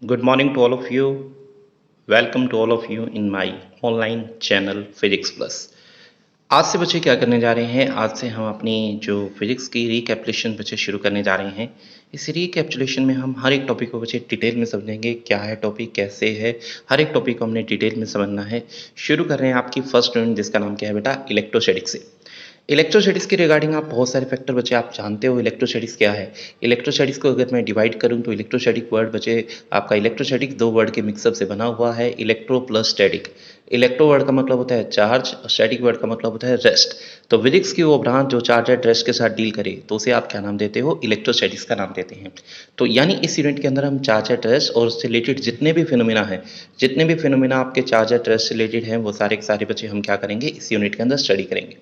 Good morning to all of you. Welcome to all of you in my online channel Physics Plus. आज से बच्चे क्या करने जा रहे हैं? आज से हम अपनी जो फिजिक्स की रिकैपिटुलेशन बच्चे शुरू करने जा रहे हैं। इस रिकैपिटुलेशन में हम हर एक टॉपिक को बच्चे डिटेल में समझेंगे, क्या है टॉपिक, कैसे है, हर एक टॉपिक को हमने डिटेल में समझना है। शुरू कर रहे हैं आपकी फर्स्ट यूनिट जिसका नाम क्या है बेटा? इलेक्ट्रोस्टैटिक्स से। इलेक्ट्रोस्टैटिक्स के रिगार्डिंग आप बहुत सारे फैक्टर बचे आप जानते हो इलेक्ट्रोस्टैटिक्स क्या है। इलेक्ट्रोस्टैटिक्स को अगर मैं डिवाइड करूं तो इलेक्ट्रोस्टैटिक वर्ड बचे आपका इलेक्ट्रोस्टैटिक दो वर्ड के मिक्सअप से बना हुआ है, electro plus static. Electro word का मतलब होता है चार्ज और स्टैटिक वर्ड का मतलब होता है रेस्ट। तो फिजिक्स की वो ब्रांच जो चार्ज एट रेस्ट के साथ डील करे तो उसे आप क्या नाम देते हो? इलेक्ट्रोस्टैटिक्स का नाम देते हैं। तो यानी इस यूनिट के अंदर हम चार्ज एट रेस्ट और उससे रिलेटेड जितने भी फिनोमिना हैं, जितने भी फिनोमिना आपके चार्ज एट रेस्ट से रिलेटेड हैं, वो सारे के सारे बच्चे हम क्या करेंगे? इस यूनिट के अंदर स्टडी करेंगे।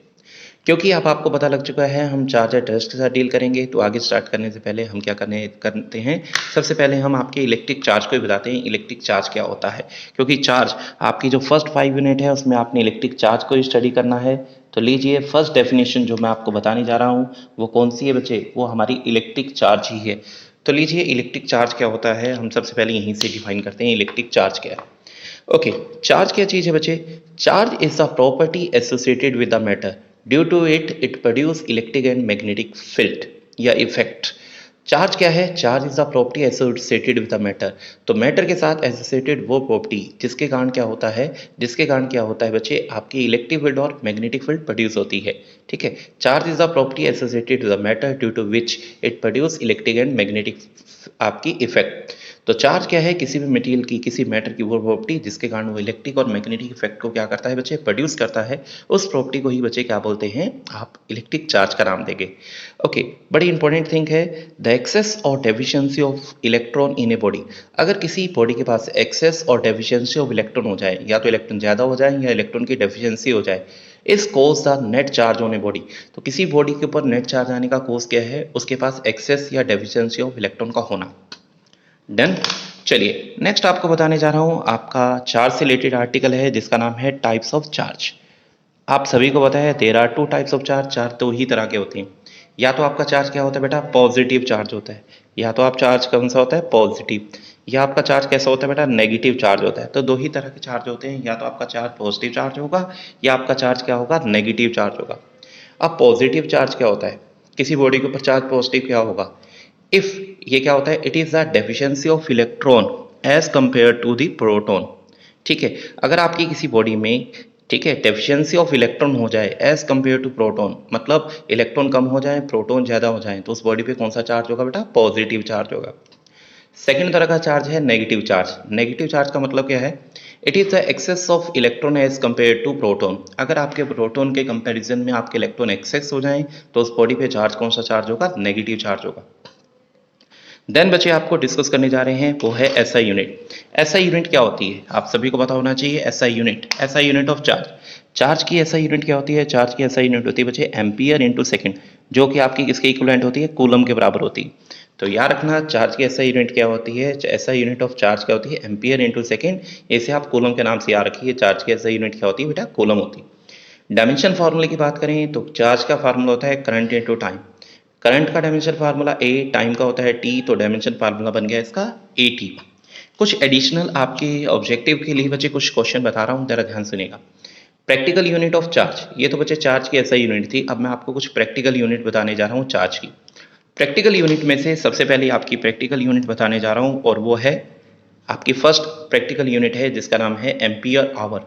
क्योंकि अब आपको पता लग चुका है हम चार्ज एट रेस्ट के साथ डील करेंगे, तो आगे स्टार्ट करने से पहले हम क्या करते हैं? सबसे पहले हम आपके इलेक्ट्रिक चार्ज को ही बताते हैं इलेक्ट्रिक चार्ज क्या होता है। क्योंकि चार्ज आपकी जो फर्स्ट 5 यूनिट है उसमें आपने इलेक्ट्रिक चार्ज को ही स्टडी करना है। तो लीजिए फर्स्ट डेफिनेशन जो मैं आपको बताने जा रहा हूँ वो कौन सी है बच्चे? वो हमारी इलेक्ट्रिक चार्ज ही है। तो लीजिए इलेक्ट्रिक चार्ज क्या होता है, हम सबसे पहले यहीं से डिफाइन करते हैं इलेक्ट्रिक चार्ज क्या है। ओके, चार्ज क्या चीज़ है बच्चे? Charge is the property associated with the matter, due to it it produce electric and magnetic field या इफेक्ट। चार्ज क्या है? Charge is the property associated with the matter. तो मैटर के साथ एसोसिएटेड वो प्रॉपर्टी जिसके कारण क्या होता है, जिसके कारण क्या होता है बच्चे? आपकी इलेक्ट्रिक फील्ड और मैग्नेटिक फील्ड प्रोड्यूस होती है। ठीक है, charge is the property associated with the matter due to which it produce electric and magnetic आपकी इफेक्ट। तो चार्ज क्या है? किसी भी मटेरियल की, किसी मैटर की वो प्रॉपर्टी जिसके कारण वो इलेक्ट्रिक और मैग्नेटिक इफेक्ट को क्या करता है बच्चे? प्रोड्यूस करता है। उस प्रॉपर्टी को ही बच्चे क्या बोलते हैं? आप इलेक्ट्रिक चार्ज का नाम देंगे। ओके, बड़ी इंपॉर्टेंट थिंग है द एक्सेस और deficiency of electron in a body. अगर किसी बॉडी के पास एक्सेस और डेफिशिएंसी ऑफ इलेक्ट्रॉन हो जाए, या तो इलेक्ट्रॉन ज़्यादा हो जाए या इलेक्ट्रॉन की डेफिशिएंसी हो जाए, is cause the net charge on a body. तो किसी बॉडी के ऊपर नेट चार्ज आने का कोज क्या है? उसके पास एक्सेस या डेफिशिएंसी ऑफ इलेक्ट्रॉन का होना। डन। चलिए नेक्स्ट आपको बताने जा रहा हूं आपका चार्ज से रिलेटेड आर्टिकल है जिसका नाम है टाइप्स ऑफ चार्ज। आप सभी को पता है there are two types of charge. Charge दो ही तरह के होते हैं। या तो आपका चार्ज क्या होता है बेटा? पॉजिटिव चार्ज होता है। या तो आप चार्ज कौन सा होता है? पॉजिटिव। या आपका चार्ज कैसा होता है बेटा? नेगेटिव चार्ज होता है। तो दो ही तरह के चार्ज होते हैं, या तो आपका चार्ज पॉजिटिव चार्ज होगा या आपका चार्ज क्या होगा? नेगेटिव चार्ज होगा। अब पॉजिटिव चार्ज क्या होता है? किसी बॉडी के ऊपर चार्ज पॉजिटिव क्या होगा? इफ ये क्या होता है? It is the deficiency of electron as compare to the proton. ठीक है, अगर आपकी किसी बॉडी में, ठीक है, डेफिशिएंसी ऑफ इलेक्ट्रॉन हो जाए एज कंपेयर टू प्रोटॉन, मतलब इलेक्ट्रॉन कम हो जाए प्रोटॉन ज़्यादा हो जाए, तो उस बॉडी पे कौन सा चार्ज होगा बेटा? पॉजिटिव चार्ज होगा। सेकेंड तरह का चार्ज है नेगेटिव चार्ज। नेगेटिव चार्ज का मतलब क्या है? It is the excess of electron as compare to proton. अगर आपके प्रोटॉन के कंपैरिजन में आपके इलेक्ट्रॉन एक्सेस हो जाएं तो उस बॉडी पे चार्ज कौन सा चार्ज होगा? नेगेटिव चार्ज होगा। देन बच्चे आपको डिस्कस करने जा रहे हैं वो है एसआई यूनिट। एसआई यूनिट क्या होती है? आप सभी को पता होना चाहिए SI unit. SI unit of charge. Charge की एसआई यूनिट क्या होती है? चार्ज की एसआई यूनिट होती है बच्चे एम्पियर इनटू सेकंड, जो कि आपकी किसके इक्विवेलेंट होती है? कूलम के बराबर होती है। तो याद रखना चार्ज की एसआई यूनिट क्या होती है? एसआई यूनिट ऑफ चार्ज क्या होती है? Ampere into second. इसे आप कूलम के नाम से याद रखिए। चार्ज की एसआई यूनिट क्या होती है बेटा? कूलम होती है। डायमेंशन फार्मूले की बात करें तो चार्ज का फार्मूला होता है करंट इनटू टाइम। करंट का डायमेंशन फार्मूला ए, टाइम का होता है टी, तो डायमेंशन फार्मूला बन गया इसका ए टी। कुछ एडिशनल आपके ऑब्जेक्टिव के लिए बच्चे कुछ क्वेश्चन बता रहा हूँ, जरा ध्यान सुनिएगा। प्रैक्टिकल यूनिट ऑफ चार्ज, ये तो बच्चे चार्ज की ऐसा यूनिट थी। अब मैं आपको कुछ प्रैक्टिकल यूनिट बताने जा रहा हूँ चार्ज की। प्रैक्टिकल यूनिट में से सबसे पहले आपकी प्रैक्टिकल यूनिट बताने जा रहा हूँ और वो है आपकी फर्स्ट प्रैक्टिकल यूनिट है जिसका नाम है एम्पियर आवर।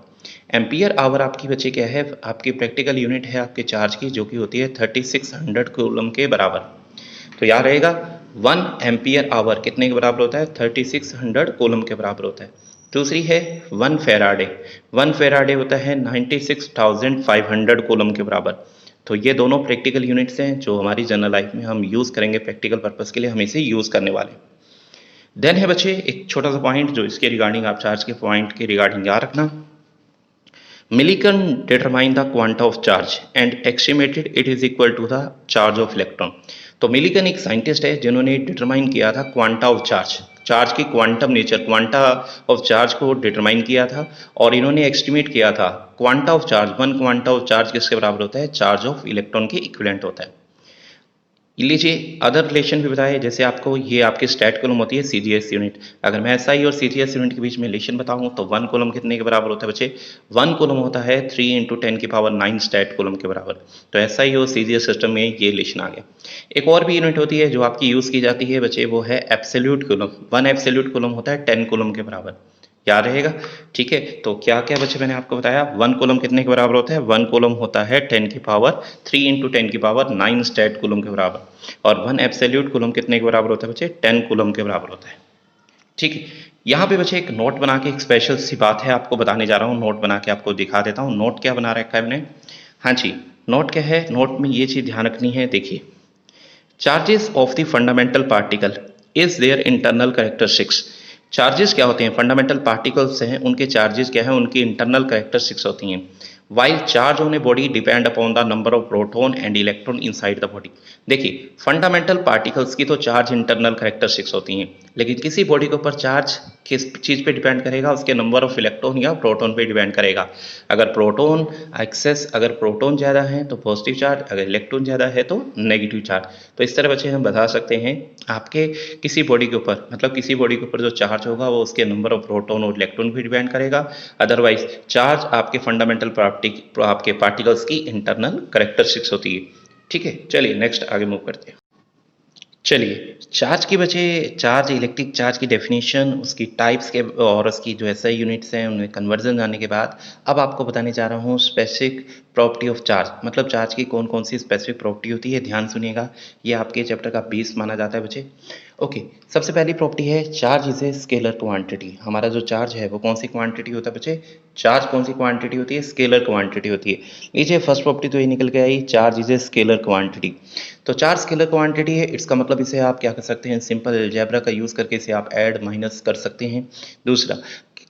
एम्पियर आवर आपकी बच्चे क्या है? आपकी प्रैक्टिकल यूनिट है आपके चार्ज की, जो कि होती है 3600 कूलम के बराबर। तो याद रहेगा 1 एम्पियर आवर कितने के बराबर होता है? 3600 कूलम के बराबर होता है। दूसरी है 1 फेराडे। 1 फेराडे होता है 96,500 कूलम के बराबर। तो ये दोनों प्रैक्टिकल यूनिट्स हैं जो हमारी जनरल लाइफ में हम यूज़ करेंगे, प्रैक्टिकल पर्पज़ के लिए हम इसे यूज़ करने वाले। देन है बच्चे एक छोटा सा पॉइंट जो इसके रिगार्डिंग आप चार्ज के पॉइंट के रिगार्डिंग याद रखना। Millikan determine the quanta of charge and estimated it is equal to the charge of electron. तो मिलीकन एक साइंटिस्ट है जिन्होंने डिटरमाइन किया था क्वांटा ऑफ चार्ज, चार्ज की quantum nature, quanta of charge को डिटरमाइन किया था। और इन्होंने एस्टिमेट किया था quanta of charge, 1 quanta of charge किसके बराबर होता है? चार्ज ऑफ इलेक्ट्रॉन के इक्विवेलेंट होता है। ये लीजिए अदर रिलेशन भी बताए, जैसे आपको ये आपकी स्टैट कॉलम होती है सीजीएस यूनिट। अगर मैं एसआई और सीजीएस यूनिट के बीच में रिलेशन बताऊं तो 1 कॉलम कितने के बराबर होता है बच्चे? 1 कॉलम होता है 3 × 10⁹ स्टैट कॉलम के बराबर। तो एसआई और सीजीएस सिस्टम में ये रिलेशन आ गया। एक और भी यूनिट होती है जो आपकी यूज़ की जाती है बच्चे, वो है एब्सोल्यूट कॉलम। 1 एब्सोल्यूट कॉलम होता है 10 कॉलम के बराबर, याद रहेगा। ठीक है, तो क्या क्या बच्चे मैंने आपको बताया, 1 कॉलम कितने के बराबर होता है? 1 कॉलम होता है 10⁻³ 3 × 10⁻⁹ स्टैट कॉलम के बराबर। और 1 एब्सोल्यूट कॉलम कितने के बराबर होता है बच्चे? 10 कॉलम के बराबर होता है। ठीक है, यहाँ पे बच्चे एक नोट बना के एक स्पेशल सी बात है आपको बताने जा रहा हूँ, नोट बना के आपको दिखा देता हूँ। नोट क्या बना रखा है मैंने? हाँ जी, नोट क्या है? नोट में ये चीज़ ध्यान रखनी है, देखिए, charges of the fundamental particle is their internal characteristics. Charges क्या होते हैं? फंडामेंटल पार्टिकल्स हैं, उनके चार्जेस क्या है? उनकी इंटरनल कैरेक्टरिस्टिक्स होती हैं। While charge on a body depend upon the number of proton and electron inside the body. देखिए, फंडामेंटल पार्टिकल्स की तो चार्ज इंटरनल कैरेक्टरिस्टिक्स होती हैं, लेकिन किसी बॉडी के ऊपर चार्ज किस चीज़ पे डिपेंड करेगा? उसके नंबर ऑफ इलेक्ट्रॉन या प्रोटॉन पे डिपेंड करेगा। अगर प्रोटॉन अगर प्रोटॉन ज़्यादा है तो पॉजिटिव चार्ज, अगर इलेक्ट्रॉन ज़्यादा है तो नेगेटिव चार्ज। तो इस तरह बच्चे हम बता सकते हैं आपके किसी बॉडी के ऊपर, मतलब किसी बॉडी के ऊपर जो चार्ज होगा वो उसके नंबर ऑफ प्रोटॉन और इलेक्ट्रॉन पे डिपेंड करेगा। अदरवाइज चार्ज आपके फंडामेंटल आपके पार्टिकल्स की इंटरनल कैरेक्टरिस्टिक्स होती है। ठीक है, चलिए नेक्स्ट आगे मूव करते हैं। चलिए, चार्ज की बचे, चार्ज इलेक्ट्रिक चार्ज की डेफिनेशन, उसकी टाइप्स के और उसकी जो एसआई यूनिट्स हैं उनमें कन्वर्जन जानने के बाद अब आपको बताने जा रहा हूँ स्पेसिफिक प्रॉपर्टी ऑफ चार्ज, मतलब चार्ज की कौन कौन सी स्पेसिफिक प्रॉपर्टी होती है। ध्यान सुनिएगा, ये आपके चैप्टर का 20 माना जाता है बच्चे। ओके, सबसे पहली प्रॉपर्टी है charge is a scalar quantity. हमारा जो चार्ज है वो कौन सी क्वांटिटी होता है बच्चे? चार्ज कौन सी क्वांटिटी होती है? स्केलर क्वांटिटी होती है। लीजिए फर्स्ट प्रॉपर्टी तो ये निकल के आई, charge is a scalar quantity. तो चार्ज स्केलर क्वांटिटी है, इसका मतलब इसे आप क्या कर सकते हैं? सिंपल अलजेब्रा का यूज़ करके इसे आप ऐड माइनस कर सकते हैं। दूसरा,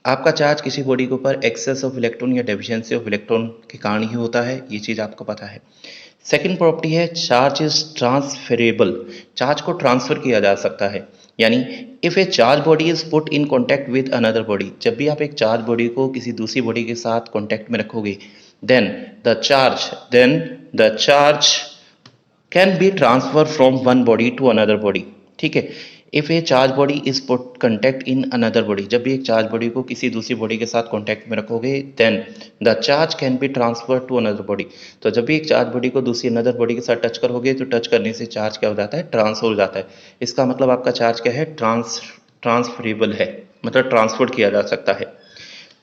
आपका चार्ज किसी बॉडी के ऊपर एक्सेस ऑफ इलेक्ट्रॉन या डेफिशिएंसी ऑफ इलेक्ट्रॉन के कारण ही होता है, ये चीज़ आपको पता है। सेकंड प्रॉपर्टी है चार्ज इज ट्रांसफरेबल। चार्ज को ट्रांसफर किया जा सकता है, यानी if a charge body is put in contact with another body, जब भी आप एक चार्ज बॉडी को किसी दूसरी बॉडी के साथ कॉन्टैक्ट में रखोगे, then the charge can be transfer from one body to another body. ठीक है, if a charge body is put contact in another body, जब भी एक चार्ज बॉडी को किसी दूसरी बॉडी के साथ कॉन्टैक्ट में रखोगे, then the charge can be transfer to another body. तो जब भी एक चार्ज बॉडी को दूसरी अनदर बॉडी के साथ टच करोगे तो टच करने से चार्ज क्या हो जाता है? ट्रांसफर हो जाता है। इसका मतलब आपका चार्ज क्या है? ट्रांसफरेबल है, मतलब ट्रांसफर किया जा सकता है।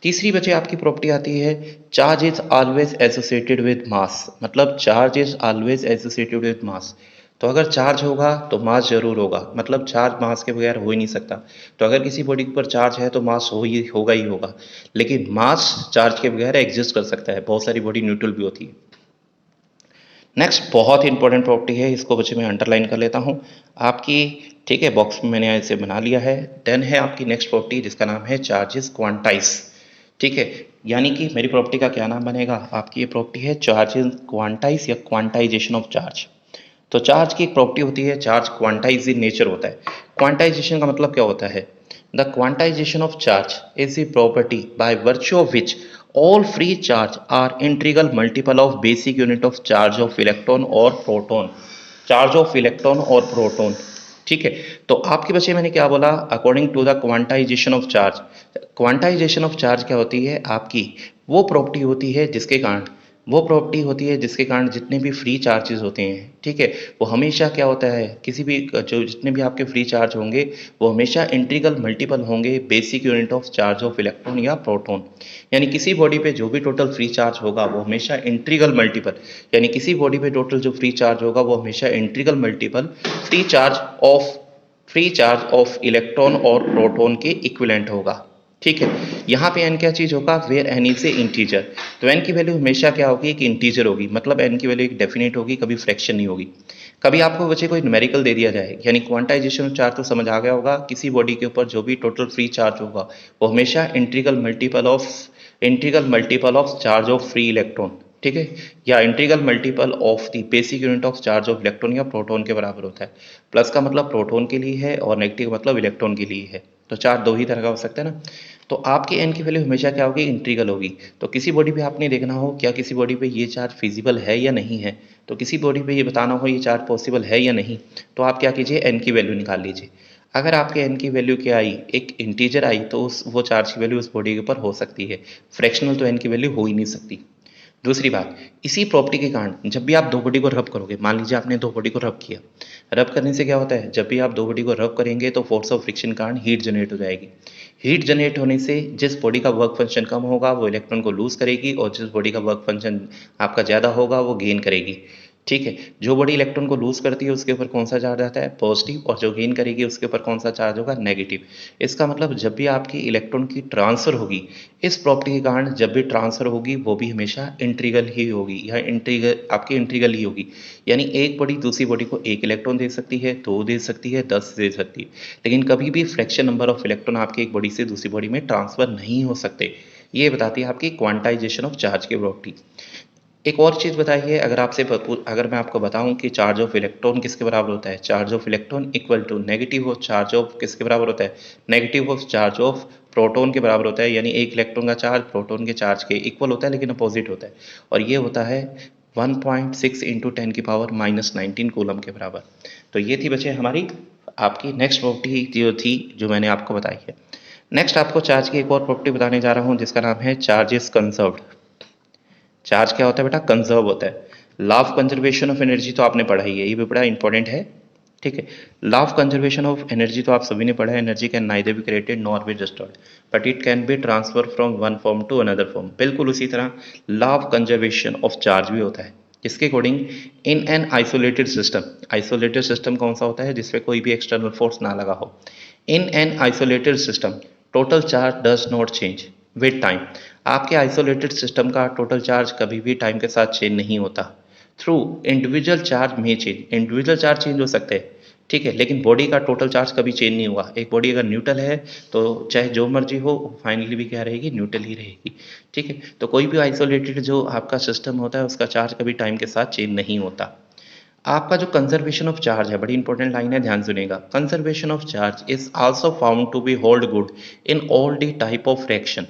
तीसरी बचे आपकी प्रॉपर्टी आती है charge is always associated with mass, मतलब charge is always associated with mass. तो अगर चार्ज होगा तो मास जरूर होगा, मतलब चार्ज मास के बगैर हो ही नहीं सकता। तो अगर किसी बॉडी पर चार्ज है तो मास होगा ही होगा, लेकिन मास चार्ज के बगैर एग्जिस्ट कर सकता है, बहुत सारी बॉडी न्यूट्रल भी होती है। नेक्स्ट बहुत ही इंपॉर्टेंट प्रॉपर्टी है, इसको बच्चे मैं अंडरलाइन कर लेता हूँ आपकी। ठीक है, बॉक्स में मैंने इसे बना लिया है। देन है आपकी नेक्स्ट प्रॉपर्टी जिसका नाम है चार्जेस क्वांटाइज। ठीक है, यानी कि मेरी प्रॉपर्टी का क्या नाम बनेगा? आपकी ये प्रॉपर्टी है चार्जेस क्वांटाइज या क्वांटाइजेशन ऑफ चार्ज। तो चार्ज की एक प्रॉपर्टी होती है, चार्ज क्वांटाइज इन नेचर होता है। क्वांटाइजेशन का मतलब क्या होता है? The quantisation of charge is the property by virtue of which all free charge are integral multiple of basic unit of charge of electron और proton, चार्ज ऑफ इलेक्ट्रॉन और proton. ठीक है, तो आपके बच्चे मैंने क्या बोला? According to the quantisation of charge. Quantisation of charge क्या होती है? आपकी वो प्रॉपर्टी होती है जिसके कारण जितने भी फ्री चार्जेस होते हैं, ठीक है, वो हमेशा क्या होता है? किसी भी जो जितने भी आपके फ्री चार्ज होंगे वो हमेशा इंटीग्रल मल्टीपल होंगे basic unit of charge of electron या प्रोटॉन। यानी किसी बॉडी पे जो भी टोटल फ्री चार्ज होगा वो हमेशा इंटीग्रल मल्टीपल, यानी किसी बॉडी पे टोटल जो फ्री चार्ज होगा वो हमेशा integral multiple free charge of electron और प्रोटॉन के इक्विवेलेंट होगा। ठीक है, यहाँ पे एन क्या चीज़ होगा? Where N is a integer. तो एन की वैल्यू हमेशा क्या होगी? एक इंटीजर होगी, मतलब एन की वैल्यू एक डेफिनेट होगी, कभी फ्रैक्शन नहीं होगी। कभी आपको बच्चे कोई न्यूमेरिकल दे दिया जाए, यानी क्वांटाइजेशन ऑफ चार्ज तो समझ आ गया होगा, किसी बॉडी के ऊपर जो भी टोटल फ्री चार्ज होगा वो हमेशा integral multiple of charge of free electron, ठीक है, या integral multiple of the basic unit of charge of electron या प्रोटॉन के बराबर होता है। प्लस का मतलब प्रोटॉन के लिए है और नेगेटिव का मतलब इलेक्ट्रॉन के लिए है। तो चार्ज दो ही तरह का हो सकता है ना। तो आपके एन की वैल्यू हमेशा क्या होगी? इंटीग्रल होगी। तो किसी बॉडी पे आपने देखना हो क्या किसी बॉडी पे ये चार्ज फिजिबल है या नहीं है, तो किसी बॉडी पे ये बताना हो ये चार्ज पॉसिबल है या नहीं, तो आप क्या कीजिए, एन की वैल्यू निकाल लीजिए। अगर आपके एन की वैल्यू क्या आई, एक इंटीजर आई, तो वो चार्ज की वैल्यू उस बॉडी के ऊपर हो सकती है। फ्रैक्शनल तो एन की वैल्यू हो ही नहीं सकती। दूसरी बात, इसी प्रॉपर्टी के कारण जब भी आप दो बॉडी को रब करोगे, मान लीजिए आपने दो बॉडी को रब किया, रब करने से क्या होता है, जब भी आप दो बॉडी को रब करेंगे तो फोर्स ऑफ फ्रिक्शन के कारण हीट जनरेट हो जाएगी। हीट जनरेट होने से जिस बॉडी का वर्क फंक्शन कम होगा वो इलेक्ट्रॉन को लूज करेगी, और जिस बॉडी का वर्क फंक्शन आपका ज़्यादा होगा वो गेन करेगी। ठीक है, जो बॉडी इलेक्ट्रॉन को लूज करती है उसके ऊपर कौन सा चार्ज आता है, पॉजिटिव, और जो गेन करेगी उसके ऊपर कौन सा चार्ज होगा, नेगेटिव। इसका मतलब जब भी आपकी इलेक्ट्रॉन की ट्रांसफर होगी, इस प्रॉपर्टी के कारण जब भी ट्रांसफर होगी वो भी हमेशा इंट्रीगल ही होगी, या आपकी इंट्रीगल ही होगी। यानी एक बॉडी दूसरी बॉडी को एक इलेक्ट्रॉन दे सकती है, दो दे सकती है, 10 दे सकती है, लेकिन कभी भी फ्रैक्शन नंबर ऑफ इलेक्ट्रॉन आपके एक बॉडी से दूसरी बॉडी में ट्रांसफर नहीं हो सकते। ये बताती है आपकी क्वांटाइजेशन ऑफ चार्ज की प्रॉपर्टी। एक और चीज़ बताइए, अगर मैं आपको बताऊं कि चार्ज ऑफ इलेक्ट्रॉन किसके बराबर होता है, charge of electron equal to negative of charge of किसके बराबर होता है, negative of charge of proton के बराबर होता है। यानी एक इलेक्ट्रॉन का चार्ज प्रोटॉन के चार्ज के इक्वल होता है लेकिन अपोजिट होता है, और ये होता है 1.6 इंटू 10 की पावर -19 कूलम के बराबर। तो ये थी बच्चे हमारी आपकी नेक्स्ट प्रॉपर्टी जो थी, जो मैंने आपको बताई है। नेक्स्ट आपको चार्ज की एक और प्रॉपर्टी बताने जा रहा हूँ जिसका नाम है चार्ज इज कंजर्व्ड। चार्ज क्या होता है बेटा, कंजर्व होता है। Law of conservation of energy तो आपने पढ़ा ही है, ये भी बड़ा इंपॉर्टेंट है। ठीक है, law of conservation of energy तो आप सभी ने पढ़ा है, energy can neither be created nor be destroyed but it can be transfer from one form to another form. बिल्कुल उसी तरह law of conservation of charge भी होता है। इसके according in an isolated system, isolated system कौन सा होता है, जिसपे कोई भी एक्सटर्नल फोर्स ना लगा हो। इन an isolated system total charge does not change with time. आपके आइसोलेटेड सिस्टम का टोटल चार्ज कभी भी टाइम के साथ चेंज नहीं होता। थ्रू इंडिविजुअल चार्ज में चेंज, इंडिविजुअल चार्ज चेंज हो सकते हैं, ठीक है, लेकिन बॉडी का टोटल चार्ज कभी चेंज नहीं हुआ। एक बॉडी अगर न्यूट्रल है तो चाहे जो मर्जी हो फाइनली भी क्या रहेगी, न्यूट्रल ही रहेगी। ठीक है, तो कोई भी आइसोलेटेड जो आपका सिस्टम होता है उसका चार्ज कभी टाइम के साथ चेंज नहीं होता। आपका जो कंजर्वेशन ऑफ चार्ज है, बड़ी इंपॉर्टेंट लाइन है, ध्यान सुनिएगा। Conservation of charge is also found to be hold good in all the type of reaction.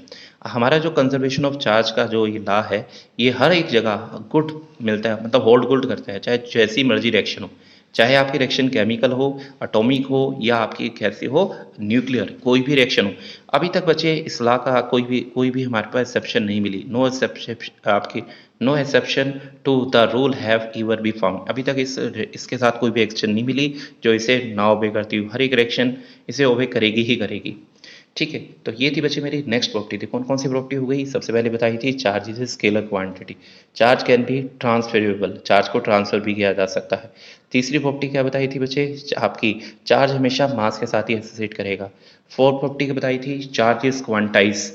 हमारा जो कंजर्वेशन ऑफ चार्ज का जो ये लॉ है, ये हर एक जगह गुड मिलता है, मतलब होल्ड गुड करता है, चाहे जैसी मर्जी रिएक्शन हो, चाहे आपकी रिएक्शन केमिकल हो, एटॉमिक हो, या आपकी कैसी हो, न्यूक्लियर, कोई भी रिएक्शन हो। अभी तक बच्चे इस लॉ का कोई भी हमारे पास एक्सेप्शन नहीं मिली, नो एक्सेप्शन आपकी, no exception to the rule have ever be found. अभी तक इसके साथ कोई भी एक्शन नहीं मिली जो इसे ना ओबे करती हो, हर एक रिएक्शन इसे ओबे करेगी ही करेगी। ठीक है, तो ये थी बच्चे मेरी नेक्स्ट प्रॉपर्टी थी। कौन कौन सी प्रॉपर्टी हो गई, सबसे पहले बताई थी charge is scalar quantity, charge can B transferable, charge को ट्रांसफर भी किया जा सकता है। तीसरी प्रॉपर्टी क्या बताई थी बच्चे, आपकी चार्ज हमेशा मास के साथ ही एसोसिएट करेगा। फोर्थ प्रॉपर्टी क्या बताई थी, charge is quantize.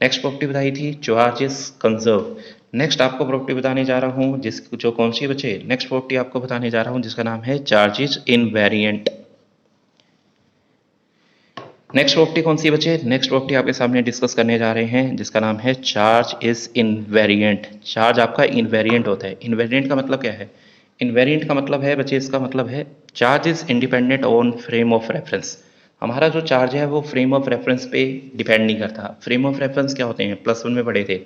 Next property बताई थी चार्ज इज कंजर्व। नेक्स्ट आपको प्रॉपर्टी बताने जा रहा हूँ जिस जो कौन सी बच्चे, नेक्स्ट प्रॉपर्टी आपको बताने जा रहा हूँ जिसका नाम है charge is invariant. Next property कौन सी बच्चे, नेक्स्ट प्रॉपर्टी आपके सामने डिस्कस करने जा रहे हैं जिसका नाम है चार्ज इज इनवेरिएंट। चार्ज आपका इनवेरिएंट होता है। इनवेरिएंट का मतलब क्या है, इनवेरिएंट का मतलब है बच्चे, इसका मतलब है charge is independent on frame of reference. हमारा जो चार्ज है वो फ्रेम ऑफ रेफरेंस पे डिपेंड नहीं करता। फ्रेम ऑफ रेफरेंस क्या होते हैं, +1 में पढ़े थे।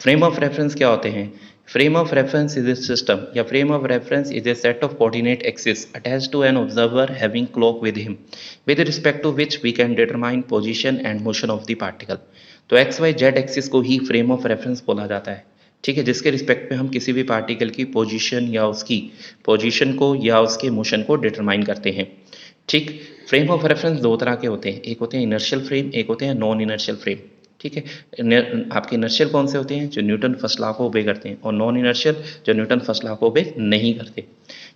फ्रेम ऑफ रेफरेंस क्या होते हैं, frame of reference is a system या frame of reference is a set of coordinate axis attached to an observer having clock with him with respect to which we can determine position and motion of the particle। तो x Y Z axis को ही frame of reference बोला जाता है। ठीक है, जिसके respect पे हम किसी भी पार्टिकल की पोजीशन या उसकी पोजीशन को या उसके मोशन को डिटरमाइन करते हैं। ठीक, फ्रेम ऑफ रेफरेंस दो तरह के होते हैं, एक होते हैं इनर्शियल फ्रेम, एक होते हैं नॉन इनर्शियल फ्रेम। ठीक है, आपके इनर्शियल कौन से होते हैं, जो न्यूटन फर्स्ट लॉ को ओबे करते हैं, और नॉन इनर्शियल जो न्यूटन फर्स्ट लॉ को ओबे नहीं करते।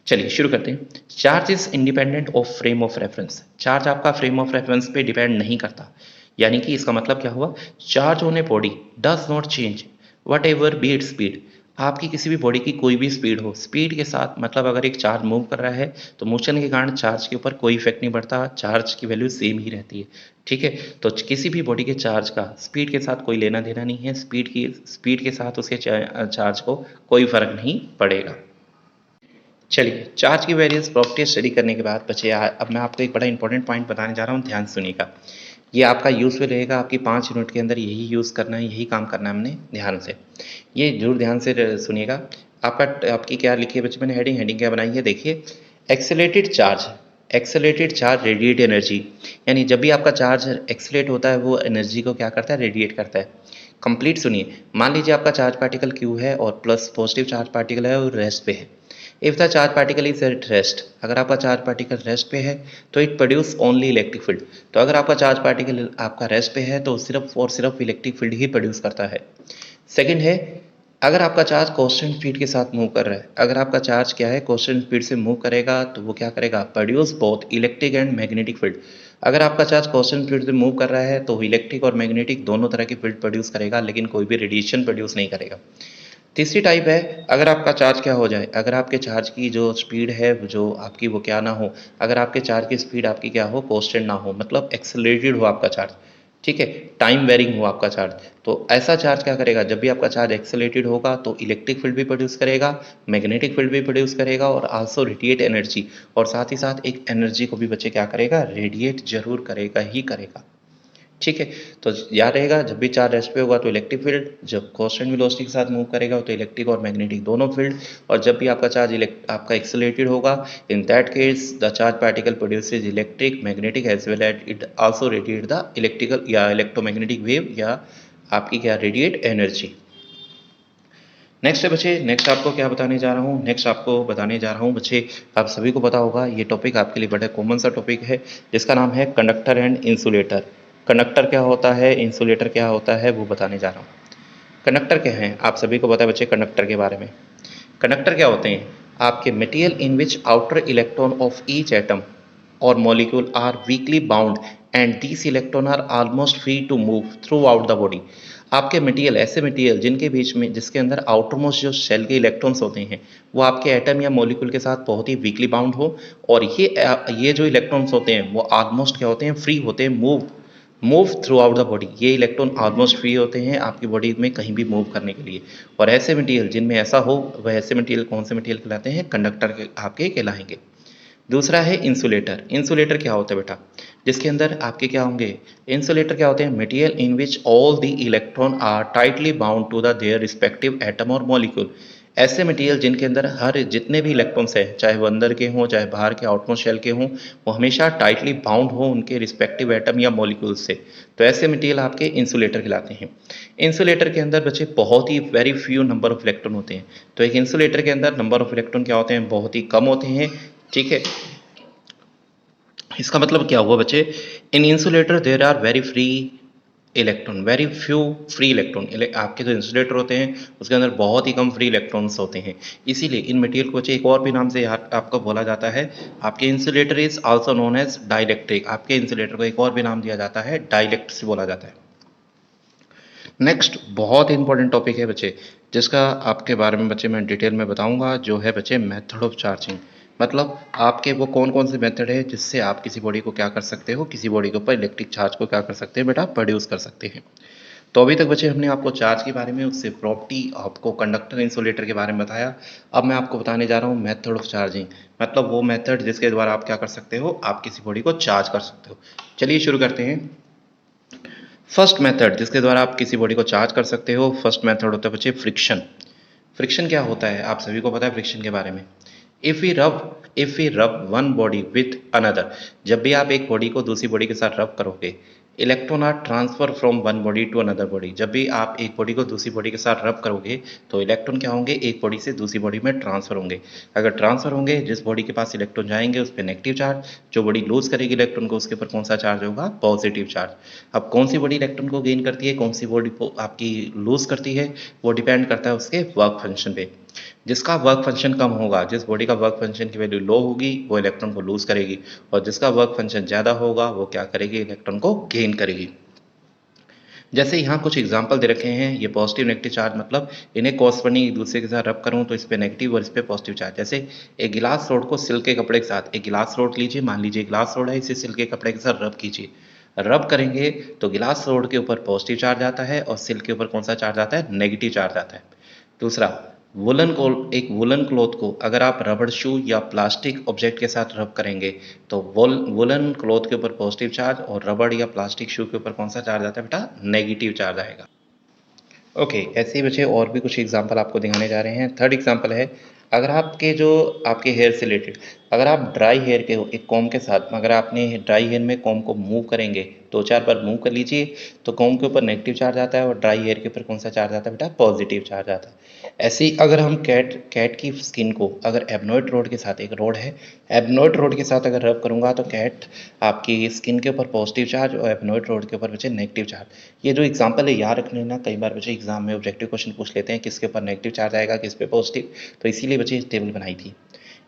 चलिए शुरू करते हैं। Charge is independent of frame of reference. Charge आपका फ्रेम ऑफ रेफरेंस पे डिपेंड नहीं करता, यानी कि इसका मतलब क्या हुआ, charge on a body does not change what ever be it speed. आपकी किसी भी बॉडी की कोई भी स्पीड हो, स्पीड के साथ मतलब अगर एक चार्ज मूव कर रहा है तो मोशन के कारण चार्ज के ऊपर कोई इफेक्ट नहीं पड़ता, चार्ज की वैल्यू सेम ही रहती है। ठीक है, तो किसी भी बॉडी के चार्ज का स्पीड के साथ कोई लेना देना नहीं है, स्पीड के साथ उसके चार्ज को कोई फर्क नहीं पड़ेगा। चलिए, चार्ज की वेरियस प्रॉपर्टी स्टडी करने के बाद बच्चे अब मैं आपको एक बड़ा इंपॉर्टेंट पॉइंट बताने जा रहा हूँ, ध्यान सुनिएगा। ये आपका यूजफुल रहेगा, आपकी 5 यूनिट के अंदर यही यूज़ करना है, यही काम करना है हमने, ध्यान से ये जरूर ध्यान से सुनिएगा। आपकी क्या लिखी है बच्चे, मैंने हेडिंग क्या बनाई है, देखिए एक्सेलेटेड चार्ज रेडिएट एनर्जी, यानी जब भी आपका चार्ज एक्सेलेट होता है वो एनर्जी को क्या करता है, रेडिएट करता है। कंप्लीट सुनिए, मान लीजिए आपका चार्ज पार्टिकल क्यू है और प्लस पॉजिटिव चार्ज पार्टिकल है और रेस्ट पे है। If the charge particle is at rest, अगर आपका चार्ज पार्टिकल रेस्ट पे है तो it produce only electric field. तो अगर आपका चार्ज पार्टिकल आपका रेस्ट पे है तो सिर्फ और सिर्फ इलेक्ट्रिक फील्ड ही प्रोड्यूस करता है। सेकंड है, अगर आपका चार्ज कांस्टेंट स्पीड के साथ मूव कर रहा है, अगर आपका चार्ज क्या है कांस्टेंट स्पीड से मूव करेगा तो वो क्या करेगा, produce both electric and magnetic field. अगर आपका चार्ज कांस्टेंट स्पीड से मूव कर रहा है तो इलेक्ट्रिक और मैग्नेटिक दोनों तरह की फील्ड प्रोड्यूस करेगा, लेकिन कोई भी रेडिएशन प्रोड्यूस नहीं करेगा। तीसरी टाइप है, अगर आपका चार्ज क्या हो जाए, अगर आपके चार्ज की जो स्पीड है जो आपकी वो क्या ना हो, अगर आपके चार्ज की स्पीड आपकी क्या हो, कांस्टेंट ना हो, मतलब एक्सेलरेटेड हो आपका चार्ज, ठीक है, टाइम वेरिंग हो आपका चार्ज, तो ऐसा चार्ज क्या करेगा, जब भी आपका चार्ज एक्सेलरेटेड होगा तो इलेक्ट्रिक फील्ड भी प्रोड्यूस करेगा, मैग्नेटिक फील्ड भी प्रोड्यूस करेगा और आल्सो रेडिएट एनर्जी, और साथ ही साथ एक एनर्जी को भी बच्चे क्या करेगा, रेडिएट जरूर करेगा ही करेगा। ठीक है, तो याद रहेगा, जब भी चार्ज रेस्ट पे होगा तो इलेक्ट्रिक फील्ड, जब कांस्टेंट वेलोसिटी के साथ मूव करेगा तो इलेक्ट्रिक और मैग्नेटिक दोनों फील्ड, और जब भी आपका चार्ज आपका एक्सेलरेटेड होगा, in that case the charge particle produces electric magnetic as well as it also radiate the electrical या इलेक्ट्रोमैग्नेटिक वेव या आपकी क्या रेडिएट एनर्जी। नेक्स्ट है बच्चे, नेक्स्ट आपको क्या बताने जा रहा हूँ, नेक्स्ट आपको बताने जा रहा हूँ बच्चे, आप सभी को पता होगा ये टॉपिक आपके लिए बड़ा कॉमन सा टॉपिक है, जिसका नाम है कंडक्टर एंड इंसुलेटर। कंडक्टर क्या होता है, इंसुलेटर क्या होता है, वो बताने जा रहा हूँ। कंडक्टर क्या है, आप सभी को पता है बच्चे कंडक्टर के बारे में। कंडक्टर क्या होते हैं, आपके material in which outer electron of each atom और molecule are weakly bound and these electron are almost free to move throughout the body. आपके मटेरियल, ऐसे मटेरियल जिनके बीच में, जिसके अंदर आउटरमोस्ट जो शेल के इलेक्ट्रॉन्स होते हैं वो आपके एटम या मॉलिक्यूल के साथ बहुत ही वीकली बाउंड हो, और ये जो इलेक्ट्रॉन्स होते हैं वो ऑलमोस्ट क्या होते हैं, फ्री होते हैं, move throughout the body. ये इलेक्ट्रॉन ऑलमोस्ट फ्री होते हैं आपकी बॉडी में कहीं भी मूव करने के लिए, और ऐसे मटेरियल जिनमें ऐसा हो वह ऐसे मटेरियल कौन से मटेरियल कहलाते हैं, कंडक्टर के आपके कहलाएंगे। दूसरा है इंसुलेटर। इंसुलेटर क्या होता है बेटा, जिसके अंदर आपके क्या होंगे, इंसुलेटर क्या होते हैं, material in which all the electron are tightly bound to the their respective atom और मॉलिक्यूल। ऐसे मटेरियल जिनके अंदर हर जितने भी इलेक्ट्रॉन्स हैं, चाहे वो अंदर के हों चाहे बाहर के आउटमोस्ट शेल के हों, वो हमेशा टाइटली बाउंड हो उनके रिस्पेक्टिव एटम या मॉलिक्यूल से, तो ऐसे मटेरियल आपके इंसुलेटर कहलाते हैं। इंसुलेटर के अंदर बच्चे बहुत ही very few number of electron होते हैं, तो एक इंसुलेटर के अंदर नंबर ऑफ इलेक्ट्रॉन क्या होते हैं, बहुत ही कम होते हैं। ठीक है, इसका मतलब क्या हुआ बच्चे, in insulator there are very free electron, very few free electron. आपके जो इंसुलेटर होते हैं उसके अंदर बहुत ही कम फ्री इलेक्ट्रॉन्स होते हैं, इसीलिए इन मटेरियल को बच्चे एक और भी नाम से आपको बोला जाता है, आपके insulator is also known as dielectric. आपके इंसुलेटर को एक और भी नाम दिया जाता है, डाइलेक्ट से बोला जाता है। नेक्स्ट बहुत इंपॉर्टेंट टॉपिक है बच्चे, जिसका आपके बारे में बच्चे मैं डिटेल में बताऊंगा, जो है बच्चे मेथड ऑफ चार्जिंग। मतलब आपके वो कौन कौन से मेथड है जिससे आप किसी बॉडी को क्या कर सकते हो, किसी बॉडी के ऊपर इलेक्ट्रिक चार्ज को क्या कर सकते हैं बेटा, प्रोड्यूस कर सकते हैं। तो अभी तक बच्चे हमने आपको चार्ज के बारे में, उससे प्रॉपर्टी, आपको कंडक्टर इंसुलेटर के बारे में बताया। अब मैं आपको बताने जा रहा हूँ मेथड ऑफ चार्जिंग, मतलब वो मेथड जिसके द्वारा आप क्या कर सकते हो, आप किसी बॉडी को चार्ज कर सकते हो। चलिए शुरू करते हैं। फर्स्ट मेथड जिसके द्वारा आप किसी बॉडी को चार्ज कर सकते हो, फर्स्ट मेथड होता है बच्चे फ्रिक्शन। फ्रिक्शन क्या होता है, आप सभी को पता है फ्रिक्शन के बारे में। इफ वी रब वन बॉडी विथ अनदर, जब भी आप एक बॉडी को दूसरी बॉडी के साथ रब करोगे, electron are transfer from one body to another body. जब भी आप एक बॉडी को दूसरी बॉडी के साथ रब करोगे तो इलेक्ट्रॉन क्या होंगे, एक बॉडी से दूसरी बॉडी में ट्रांसफर होंगे। अगर ट्रांसफर होंगे, जिस बॉडी के पास इलेक्ट्रॉन जाएंगे उस पर नेगेटिव चार्ज, जो बॉडी लूज करेगी इलेक्ट्रॉन को उसके ऊपर कौन सा चार्ज होगा, पॉजिटिव चार्ज। अब कौन सी बॉडी इलेक्ट्रॉन को गेन करती है, कौन सी बॉडी आपकी लूज करती है, वो डिपेंड करता है उसके वर्क फंक्शन पे। जिसका वर्क फंक्शन कम होगा, जिस बॉडी का वर्क फंक्शन की वैल्यू लो होगी, वो इलेक्ट्रॉन को लूज करेगी, और जिसका वर्क फंक्शन ज़्यादा होगा वो क्या करेगी, इलेक्ट्रॉन को गेन करेगी। जैसे यहाँ कुछ एग्जाम्पल दे रखे हैं, ये पॉजिटिव नेगेटिव चार्ज, मतलब इन्हें कॉरस्पॉन्डिंग एक दूसरे के साथ रब करूँ तो इस पे नेगेटिव और इस पे पॉजिटिव चार्ज। जैसे एक गिलास रोड को सिल्क के कपड़े के साथ, एक गिलास रोड लीजिए, मान लीजिए गिलास रोड है, इसे सिल्क के कपड़े के साथ रब कीजिए। रब करेंगे तो गिलास रोड के ऊपर पॉजिटिव चार्ज आता है और सिल्क के ऊपर कौन सा चार्ज आता है, नेगेटिव चार्ज आता है। दूसरा, एक वुलन क्लॉथ को अगर आप रबड़ शू या प्लास्टिक ऑब्जेक्ट के साथ रब करेंगे तो वुलन क्लॉथ के ऊपर पॉजिटिव चार्ज और रबड़ या प्लास्टिक शू के ऊपर कौन सा चार्ज आता है बेटा, नेगेटिव चार्ज आएगा। ओके, ऐसे ही बच्चे और भी कुछ एग्जांपल आपको दिखाने जा रहे हैं। थर्ड एग्जांपल है, अगर आपके हेयर से रिलेटेड, अगर आप ड्राई हेयर के एक कॉम्ब के साथ, अगर आपने ड्राई हेयर में कॉम्ब को मूव करेंगे, 2-4 बार मूव कर लीजिए, तो कॉम्ब के ऊपर नेगेटिव चार्ज आता है और ड्राई हेयर के ऊपर कौन सा चार्ज आता है बेटा? पॉजिटिव चार्ज आता है। ऐसे ही अगर हम कैट की स्किन को अगर एबनॉइड रोड के साथ, एक रोड है, एबनॉइड रोड के साथ अगर रब करूँगा तो कैट आपकी स्किन के ऊपर पॉजिटिव चार्ज और एबनॉइड रोड के ऊपर बचे नेगेटिव चार्ज। ये जो एग्जांपल है याद रख लेना, कई बार बच्चे एग्जाम में ऑब्जेक्टिव क्वेश्चन पूछ लेते हैं किसके ऊपर नेगेटिव चार्ज आएगा, किस पे पॉजिटिव, तो इसीलिए बच्चे टेबल बनाई थी।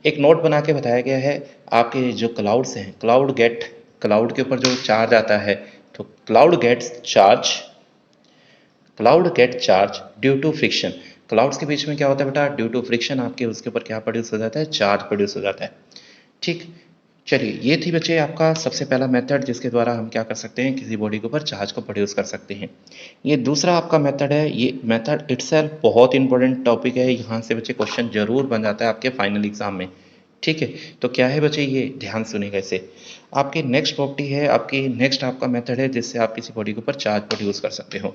एक नोट बना के बताया गया है, आपके जो क्लाउड्स हैं, क्लाउड के ऊपर जो चार्ज आता है, तो cloud get charge due to friction. Clouds के बीच में क्या होता है बेटा? ड्यू टू फ्रिक्शन आपके उसके ऊपर क्या प्रोड्यूस हो जाता है? चार्ज प्रोड्यूस हो जाता है। ठीक, चलिए ये थी बच्चे आपका सबसे पहला मेथड जिसके द्वारा हम क्या कर सकते हैं, किसी बॉडी के ऊपर चार्ज को प्रोड्यूस कर सकते हैं। ये दूसरा आपका मेथड है, ये मेथड इटसेल्फ बहुत इंपॉर्टेंट टॉपिक है, यहाँ से बच्चे क्वेश्चन जरूर बन जाता है आपके फाइनल एग्जाम में। ठीक है, तो क्या है बच्चे, ये ध्यान सुनिएगा इसे। आपकी नेक्स्ट प्रॉपर्टी है, आपकी नेक्स्ट आपका मेथड है जिससे आप किसी बॉडी के ऊपर चार्ज प्रोड्यूस कर सकते हो,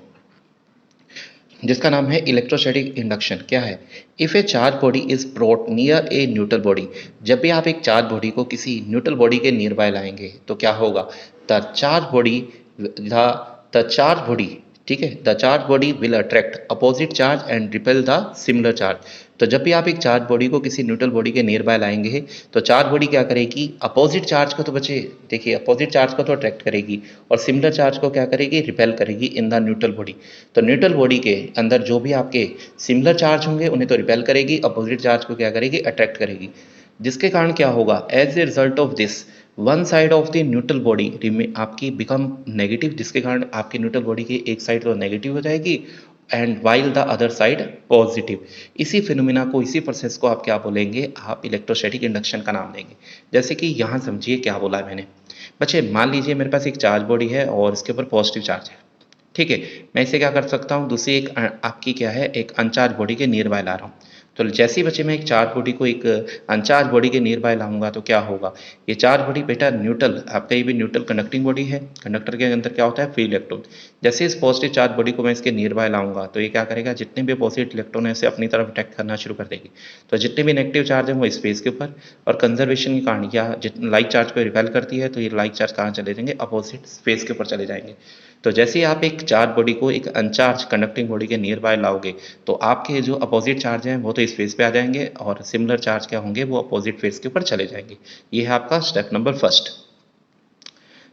जिसका नाम है इलेक्ट्रोस्टैटिक इंडक्शन। क्या है? If a charge body is brought near a neutral body, जब भी आप एक चार्ज बॉडी को किसी न्यूट्रल बॉडी के नियर बाय लाएंगे तो क्या होगा? The charge body the charge body ठीक है, the charge body will attract opposite charge and repel the similar charge. तो जब भी आप एक चार्ज बॉडी को किसी न्यूट्रल बॉडी के नियर बाय लाएंगे तो चार्ज बॉडी क्या करेगी? अपोजिट चार्ज को, तो बच्चे देखिए, अपोजिट चार्ज को तो अट्रैक्ट करेगी और सिमिलर चार्ज को क्या करेगी? रिपेल करेगी इन द न्यूट्रल बॉडी। तो न्यूट्रल बॉडी के अंदर जो भी आपके सिमिलर चार्ज होंगे उन्हें तो रिपेल करेगी, अपोजिट चार्ज को क्या करेगी? अट्रैक्ट करेगी। जिसके कारण क्या होगा? As a result of this one side of the neutral body आपकी बिकम नेगेटिव, जिसके कारण आपकी न्यूट्रल बॉडी की एक साइड तो नेगेटिव हो जाएगी and while the other side positive. इसी फिनोमिना को, इसी प्रोसेस को आप क्या बोलेंगे? आप इलेक्ट्रोस्टैटिक इंडक्शन का नाम देंगे। जैसे कि यहाँ समझिए क्या बोला है मैंने। बच्चे मान लीजिए मेरे पास एक चार्ज बॉडी है और इसके ऊपर पॉजिटिव चार्ज है। ठीक है, मैं इसे क्या कर सकता हूँ? दूसरी एक आपकी क्या है, एक अनचार्ज बॉडी के नियर बाय ला रहा हूँ। तो जैसे ही बच्चे मैं एक चार्ज बॉडी को एक अनचार्ज बॉडी के नियर बाय लाऊंगा तो क्या होगा? ये चार्ज बॉडी बेटा न्यूट्रल, आपका ये भी न्यूट्रल कंडक्टिंग बॉडी है। कंडक्टर के अंदर क्या होता है? Free electron. जैसे इस पॉजिटिव चार्ज बॉडी को मैं इसके नियर बाय लाऊंगा तो ये क्या करेगा? जितने भी पॉजिटिव इलेक्ट्रॉन है इसे अपनी तरफ अटैक करना शुरू कर देगी। तो जितने भी नेगेटिव चार्ज है वो स्पेस के ऊपर, और कंजर्वेशन के कारण या जितने लाइक चार्ज को रिपेल करती है तो ये लाइक चार्ज कहाँ चले जाएंगे? अपोजिट स्पेस के ऊपर चले जाएंगे। तो जैसे ही आप एक चार्ज बॉडी को एक अनचार्ज कंडक्टिंग बॉडी के नियर बाय लाओगे तो आपके जो अपोजिट चार्ज हैं वो तो स्पेस पे आ जाएंगे और सिमिलर चार्ज क्या होंगे? वो अपोजिट फेस के ऊपर चले जाएंगे। ये है आपका स्टेप नंबर फर्स्ट।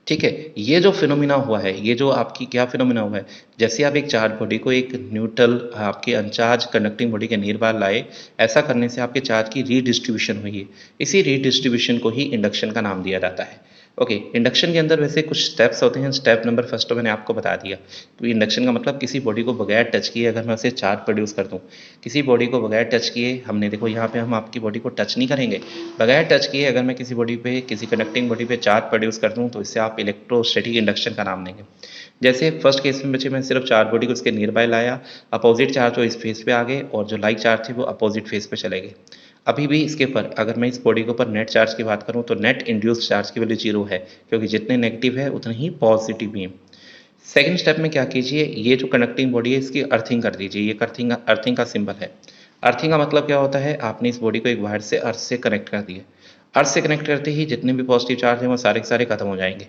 ठीक है, ये जो फिनोमिना हुआ है, ये जो आपकी क्या फिनोमिना हुआ है, जैसे आप एक चार्ज बॉडी को एक न्यूट्रल आपके अनचार्ज कंडक्टिंग बॉडी के नियर बाय लाए, ऐसा करने से आपके चार्ज की रीडिस्ट्रीब्यूशन हुई है। इसी रीडिस्ट्रीब्यूशन को ही इंडक्शन का नाम दिया जाता है। ओके, इंडक्शन के अंदर वैसे कुछ स्टेप्स होते हैं। स्टेप नंबर फर्स्ट तो मैंने आपको बता दिया कि इंडक्शन का मतलब किसी बॉडी को बगैर टच किए अगर मैं उसे चार्ज प्रोड्यूस कर दूं, किसी बॉडी को बगैर टच किए, हमने देखो यहाँ पे हम आपकी बॉडी को टच नहीं करेंगे, बगैर टच किए अगर मैं किसी बॉडी पे, किसी कंडक्टिंग बॉडी पे चार्ज प्रोड्यूस कर दूं तो इससे आप इलेक्ट्रोस्टैटिक इंडक्शन का नाम देंगे। जैसे फर्स्ट केस में बच्चे मैं सिर्फ चार्ज बॉडी को उसके नियर बाय लाया, अपोजिट चार्ज तो इस फेस पे आ गए और जो लाइक चार्ज थे वो अपोजिट फेस पे चले गए। अभी भी इसके ऊपर अगर मैं इस बॉडी के ऊपर नेट चार्ज की बात करूं तो नेट इंड्यूस्ड चार्ज की वैल्यू 0 है, क्योंकि जितने नेगेटिव है उतने ही पॉजिटिव भी हैं। सेकंड स्टेप में क्या कीजिए, ये जो कंडक्टिंग बॉडी है इसकी अर्थिंग कर दीजिए। ये अर्थिंग का सिंबल है। अर्थिंग का मतलब क्या होता है? आपने इस बॉडी को एक वायर से अर्थ से कनेक्ट कर दिया। अर्थ से कनेक्ट करते ही जितने भी पॉजिटिव चार्ज हैं वो सारे के सारे खत्म हो जाएंगे।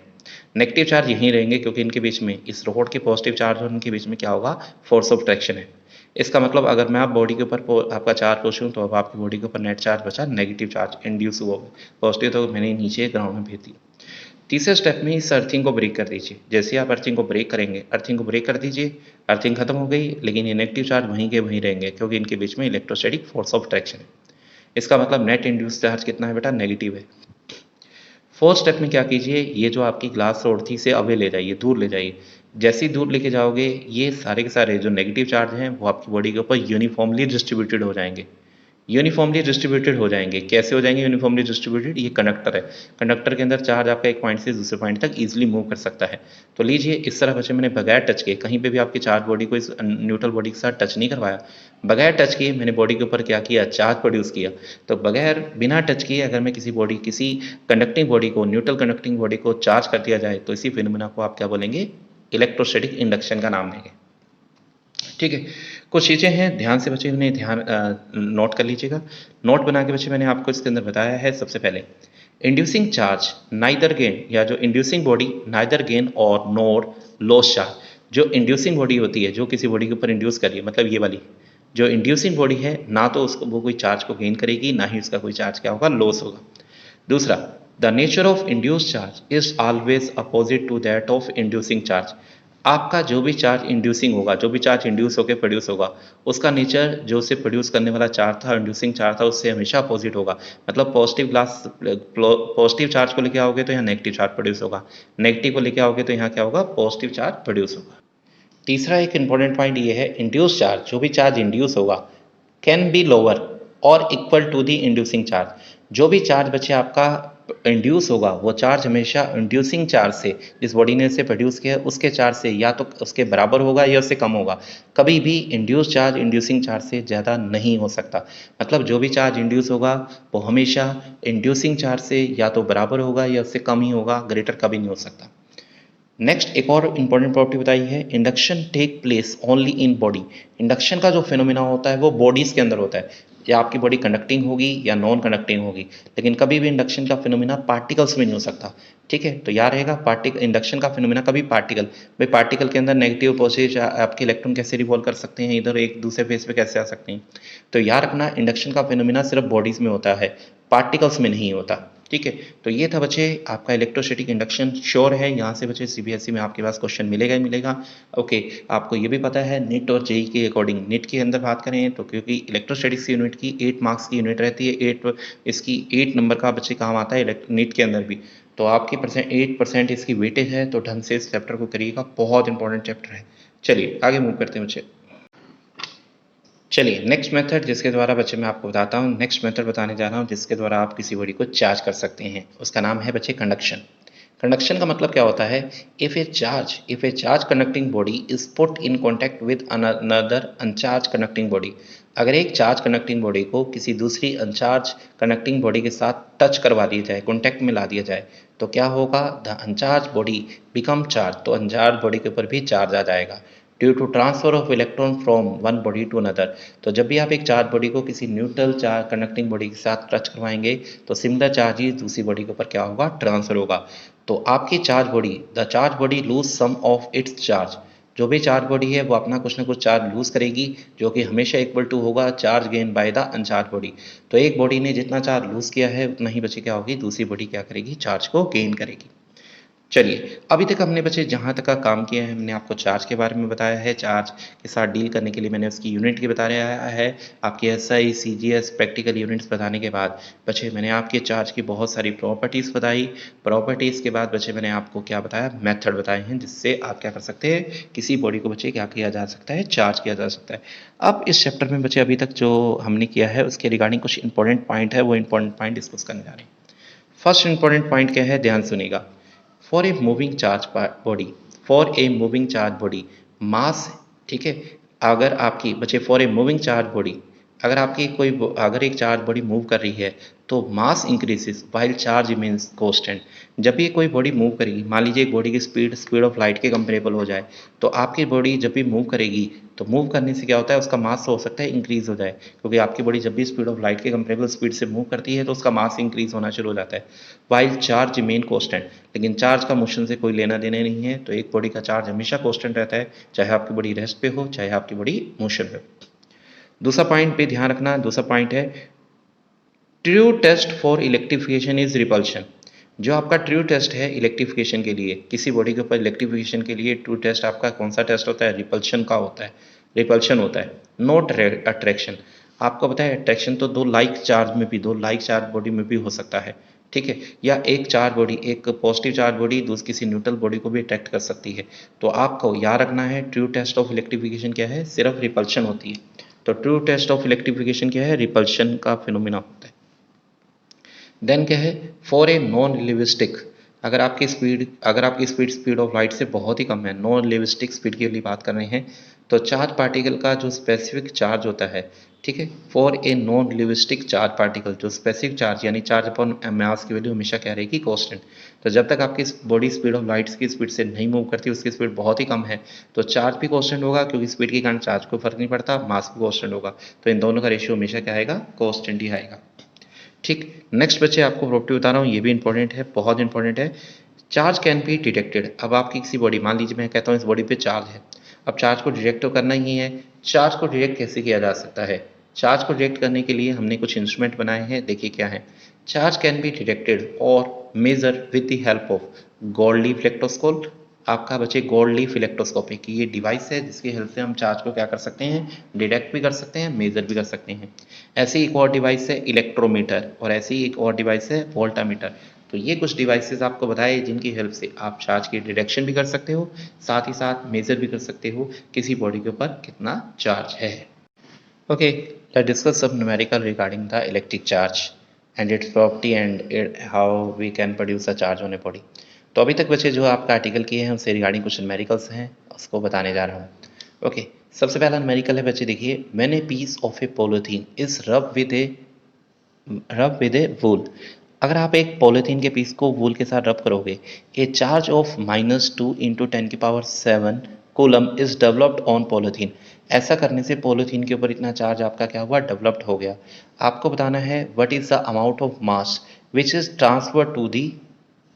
नेगेटिव चार्ज यहीं रहेंगे क्योंकि इनके बीच में, इस रोड के पॉजिटिव चार्ज और इनके बीच में क्या होगा? फोर्स ऑफ अट्रैक्शन है। इसका मतलब अगर मैं आप बॉडी के ऊपर आपका चार्ज पूछूं तो अब आपकी बॉडी के ऊपर नेट चार्ज बचा, नेगेटिव चार्ज इंड्यूस हुआ, पॉजिटिव तो मैंने नीचे ग्राउंड में भेज दिया। तीसरे स्टेप में इस अर्थिंग को ब्रेक कर दीजिए। जैसे ही आप अर्थिंग को ब्रेक करेंगे, अर्थिंग को ब्रेक कर दीजिए, अर्थिंग खत्म हो गई, लेकिन ये नेगेटिव चार्ज वहीं के वहीं रहेंगे क्योंकि इनके बीच में इलेक्ट्रोस्टैटिक फोर्स ऑफ अट्रैक्शन है। इसका मतलब नेट इंड्यूस चार्ज कितना है बेटा? नेगेटिव है। फोर्थ स्टेप में क्या कीजिए, ये जो आपकी ग्लास रोड थी इसे अवे ले जाइए, दूर ले जाइए। जैसे ही दूर लेके जाओगे ये सारे के सारे जो नेगेटिव चार्ज हैं वो आपकी बॉडी के ऊपर यूनिफॉर्मली डिस्ट्रीब्यूटेड हो जाएंगे। यूनिफॉर्मली डिस्ट्रीब्यूटेड हो जाएंगे। कैसे हो जाएंगे यूनिफॉर्मली डिस्ट्रीब्यूटेड? ये कंडक्टर है, कंडक्टर के अंदर चार्ज आपका एक पॉइंट से दूसरे पॉइंट तक इजीली मूव कर सकता है। तो लीजिए इस तरह बच्चे मैंने बगैर टच किए, कहीं पे भी आपकी चार्ज बॉडी को इस न्यूट्रल बॉडी के साथ टच नहीं करवाया, बगैर टच किए मैंने बॉडी के ऊपर क्या किया? चार्ज प्रोड्यूस किया। तो बगैर बिना टच किए अगर मैं किसी कंडक्टिंग बॉडी को, न्यूट्रल कंडक्टिंग बॉडी को चार्ज कर दिया जाए तो इसी फिनोमेना को आप क्या बोलेंगे? इलेक्ट्रोस्टैटिक इंडक्शन का नाम देंगे। ठीक ठीक है। कुछ चीज़ें हैं, ध्यान से बच्चे इन्हें नोट कर लीजिएगा। नोट बना के बच्चे मैंने आपको इसके अंदर बताया है। सबसे पहले इंड्यूसिंग चार्ज नाइदर गेन, या जो इंड्यूसिंग बॉडी नाइदर गेन और नोर लॉस चार्ज। जो इंड्यूसिंग बॉडी होती है, जो किसी बॉडी के ऊपर इंड्यूस कर रही है, मतलब ये वाली जो इंड्यूसिंग बॉडी है, ना तो उसको वो कोई चार्ज को गेन करेगी, ना ही उसका कोई चार्ज क्या होगा, लॉस होगा। दूसरा, the nature of induce charge is always opposite to that of inducing charge. आपका जो भी चार्ज इंड्यूसिंग होगा, जो भी चार्ज इंड्यूस होकर प्रोड्यूस होगा, उसका नेचर जो उसे प्रोड्यूस करने वाला चार्ज था, इंड्यूसिंग चार्ज था, उससे हमेशा अपोजिट होगा। मतलब पॉजिटिव चार्ज को लेके आओगे तो यहाँ नेगेटिव चार्ज प्रोड्यूस होगा, नेगेटिव को लेके आओगे तो यहाँ क्या होगा, पॉजिटिव चार्ज प्रोड्यूस होगा। तीसरा एक इंपॉर्टेंट पॉइंट ये है, इंड्यूस चार्ज, जो भी चार्ज इंड्यूस होगा, कैन बी लोअर और equal to the inducing charge. जो भी चार्ज बच्चे आपका इंड्यूस होगा, वो चार्ज हमेशा इंड्यूसिंग चार्ज से, जिस बॉडी ने इसे प्रोड्यूस किया उसके चार्ज से या तो उसके बराबर होगा या उससे कम होगा। कभी भी इंड्यूस चार्ज इंड्यूसिंग चार्ज से ज़्यादा नहीं हो सकता। मतलब जो भी चार्ज इंड्यूस होगा वो हमेशा इंड्यूसिंग चार्ज से या तो बराबर होगा या उससे कम ही होगा, ग्रेटर कभी नहीं हो सकता। नेक्स्ट एक और इंपॉर्टेंट प्रॉपर्टी बताई है, induction take place only in body. Induction का जो फिनोमिना होता है वो बॉडीज के अंदर होता है, या आपकी बॉडी कंडक्टिंग होगी या नॉन कंडक्टिंग होगी, लेकिन कभी भी इंडक्शन का फिनोमिना पार्टिकल्स में नहीं हो सकता। ठीक है, तो याद रहेगा, पार्टिकल इंडक्शन का फिनोमिना कभी पार्टिकल, भाई पार्टिकल के अंदर नेगेटिव पॉजिटिव आपके इलेक्ट्रॉन कैसे रिवॉल्व कर सकते हैं, इधर एक दूसरे फेस पे कैसे आ सकते हैं। तो याद रखना, इंडक्शन का फिनोमिना सिर्फ बॉडीज में होता है, पार्टिकल्स में नहीं होता। ठीक है, तो ये था बच्चे आपका इलेक्ट्रोस्टैटिक इंडक्शन। श्योर है यहाँ से बच्चे सीबीएसई में आपके पास क्वेश्चन मिलेगा ही मिलेगा। ओके, आपको ये भी पता है नीट और जेई के अकॉर्डिंग, नीट के अंदर बात करें तो क्योंकि इलेक्ट्रोस्टैटिक्स यूनिट की 8 मार्क्स की यूनिट रहती है, 8 नंबर का बच्चे काम आता है नीट के अंदर भी। तो आपकी 8% इसकी वेटेज है, तो ढंग से इस चैप्टर को करिएगा, बहुत इंपॉर्टेंट चैप्टर है। चलिए आगे मूव करते हैं बच्चे। चलिए नेक्स्ट मेथड जिसके द्वारा बच्चे मैं आपको बताता हूँ, नेक्स्ट मेथड बताने जा रहा हूँ जिसके द्वारा आप किसी बॉडी को चार्ज कर सकते हैं, उसका नाम है बच्चे कंडक्शन। कंडक्शन का मतलब क्या होता है, if a charge conducting body is put in contact with another अनचार्ज conducting body. अगर एक चार्ज कंडक्टिंग बॉडी को किसी दूसरी अनचार्ज कंडक्टिंग बॉडी के साथ टच करवा दिया जाए, कॉन्टैक्ट में ला दिया जाए, तो क्या होगा, the uncharge body become charge. तो अनचार्ज बॉडी के ऊपर भी चार्ज आ जाएगा due to transfer of electron from one body to another. तो जब भी आप एक चार्ज बॉडी को किसी न्यूट्रल चार्ज कंडक्टिंग बॉडी के साथ टच करवाएंगे, तो सिमिलर चार्ज ही दूसरी बॉडी के ऊपर क्या होगा, ट्रांसफर होगा। तो आपकी charge body, the charge body lose some of its charge. जो भी चार्ज बॉडी है वो अपना कुछ ना कुछ चार्ज लूज करेगी, जो कि हमेशा इक्वल टू होगा charge gain by the uncharge body. तो एक बॉडी ने जितना चार्ज लूज किया है उतना ही बचे क्या होगी, दूसरी बॉडी क्या करेगी, चार्ज को गेन करेगी। चलिए अभी तक हमने बच्चे जहाँ तक का काम किया है, हमने आपको चार्ज के बारे में बताया है, चार्ज के साथ डील करने के लिए मैंने उसकी यूनिट की बताया है। आपकी एसआई सीजीएस प्रैक्टिकल यूनिट्स बताने के बाद बच्चे मैंने आपके चार्ज की बहुत सारी प्रॉपर्टीज़ बताई। प्रॉपर्टीज़ के बाद बच्चे मैंने आपको क्या बताया, मेथड बताए हैं जिससे आप क्या कर सकते हैं, किसी बॉडी को बच्चे क्या किया जा सकता है, चार्ज किया जा सकता है। अब इस चैप्टर में बच्चे अभी तक जो हमने किया है उसके रिगार्डिंग कुछ इंपॉर्टेंट पॉइंट है, वो इंपॉर्टेंट पॉइंट डिस्कस करने जा रहे हैं। फर्स्ट इंपॉर्टेंट पॉइंट क्या है, ध्यान सुनिएगा। For a moving charge body, for a moving charge body mass, ठीक है, अगर आपकी बच्चे for a moving charge body, अगर आपकी अगर एक चार्ज बॉडी मूव कर रही है तो mass increases while charge remains constant. जब भी कोई बॉडी मूव करेगी, मान लीजिए एक बॉडी की स्पीड ऑफ लाइट के कंपेरेबल हो जाए, तो आपकी बॉडी जब भी मूव करेगी तो मूव करने से क्या होता है, उसका मास हो सकता है इंक्रीज हो जाए, क्योंकि आपकी बॉडी जब भी स्पीड ऑफ लाइट के कंपेरेबल स्पीड से मूव करती है तो उसका मास इंक्रीज होना शुरू हो जाता है। वाइल चार्ज रिमेन कांस्टेंट, लेकिन चार्ज का मोशन से कोई लेना देना नहीं है, तो एक बॉडी का चार्ज हमेशा कांस्टेंट रहता है, चाहे आपकी बॉडी रेस्ट पे हो चाहे आपकी बॉडी मोशन पे हो। दूसरा पॉइंट पे ध्यान रखना, दूसरा पॉइंट है true test for electrification is repulsion. जो आपका ट्रू टेस्ट है इलेक्ट्रिफिकेशन के लिए, किसी बॉडी के ऊपर इलेक्ट्रिफिकेशन के लिए ट्रू टेस्ट आपका कौन सा टेस्ट होता है, रिपल्शन का होता है, रिपल्शन होता है, नॉट अट्रैक्शन। आपको पता है अट्रैक्शन तो दो लाइक चार्ज बॉडी में भी हो सकता है, ठीक है, या एक चार्ज बॉडी, एक पॉजिटिव चार्ज बॉडी दूसरी किसी न्यूट्रल बॉडी को भी अट्रैक्ट कर सकती है। तो आपको याद रखना है ट्रू टेस्ट ऑफ इलेक्ट्रिफिकेशन क्या है, सिर्फ रिपल्शन होती है। तो ट्रू टेस्ट ऑफ इलेक्ट्रिफिकेशन क्या है, रिपल्शन का फिनोमिना होता है। देन क्या है, फॉर ए नॉन रिलेटिविस्टिक, अगर आपकी स्पीड ऑफ लाइट से बहुत ही कम है, नॉन रिलेटिविस्टिक स्पीड की लिए बात कर रहे हैं, तो चार्ज पार्टिकल का जो स्पेसिफिक चार्ज होता है, ठीक है, for a non relativistic charge particle, जो स्पेसिफिक चार्ज यानी चार्ज अपॉन मास की वैल्यू हमेशा क्या रहेगी, कांस्टेंट। तो जब तक आपकी बॉडी स्पीड ऑफ लाइट की स्पीड से नहीं मूव करती, उसकी स्पीड बहुत ही कम है, तो चार्ज भी कांस्टेंट होगा, क्योंकि स्पीड के कारण चार्ज को फर्क नहीं पड़ता, मास भी कांस्टेंट होगा। तो इन दोनों का रेशियो हमेशा क्या आएगा, कांस्टेंट ही आएगा। ठीक, नेक्स्ट बच्चे आपको प्रॉपर्टी बता रहा हूँ, ये भी इंपॉर्टेंट है, बहुत इंपॉर्टेंट है। Charge can be detected. अब आपकी किसी बॉडी, मान लीजिए मैं कहता हूँ इस बॉडी पे चार्ज है, अब चार्ज को डिटेक्ट तो करना ही है। चार्ज को डिटेक्ट कैसे किया जा सकता है? चार्ज को डिटेक्ट करने के लिए हमने कुछ इंस्ट्रूमेंट बनाए हैं, देखिए क्या है। चार्ज कैन बी डिटेक्टेड और measure with the help of gold leaf electroscope. आपका बच्चे गोल्ड लीफ इलेक्ट्रोस्कोपी की ये डिवाइस है, जिसकी हेल्प से हम चार्ज को क्या कर सकते हैं, डिटेक्ट भी कर सकते हैं, मेजर भी कर सकते हैं। ऐसी एक और डिवाइस है इलेक्ट्रोमीटर, और ऐसी एक और डिवाइस है वोल्टामीटर। तो ये कुछ डिवाइसेस आपको बताए जिनकी हेल्प से आप चार्ज की डिटेक्शन भी कर सकते हो, साथ ही साथ मेजर भी कर सकते हो किसी बॉडी के ऊपर कितना चार्ज है। Okay, let's discuss some numerical regarding the electric charge and its property and how we can produce a charge on a body। तो अभी तक बच्चे जो आपका आर्टिकल किए हैं उससे रिगार्डिंग कुछ न्यूमेरिकल्स हैं, उसको बताने जा रहा हूँ। ओके, सबसे पहला न्यूमेरिकल है बच्चे, देखिए, when a piece of a polythene is rub with a wool. अगर आप एक पॉलीथीन के पीस को वूल के साथ रब करोगे, ए charge of -2 into 10⁷ coulomb is developed on polythene. ऐसा करने से पॉलीथीन के ऊपर इतना चार्ज आपका क्या हुआ, डेवलप्ड हो गया। आपको बताना है what is the amount of mass which is transfer to the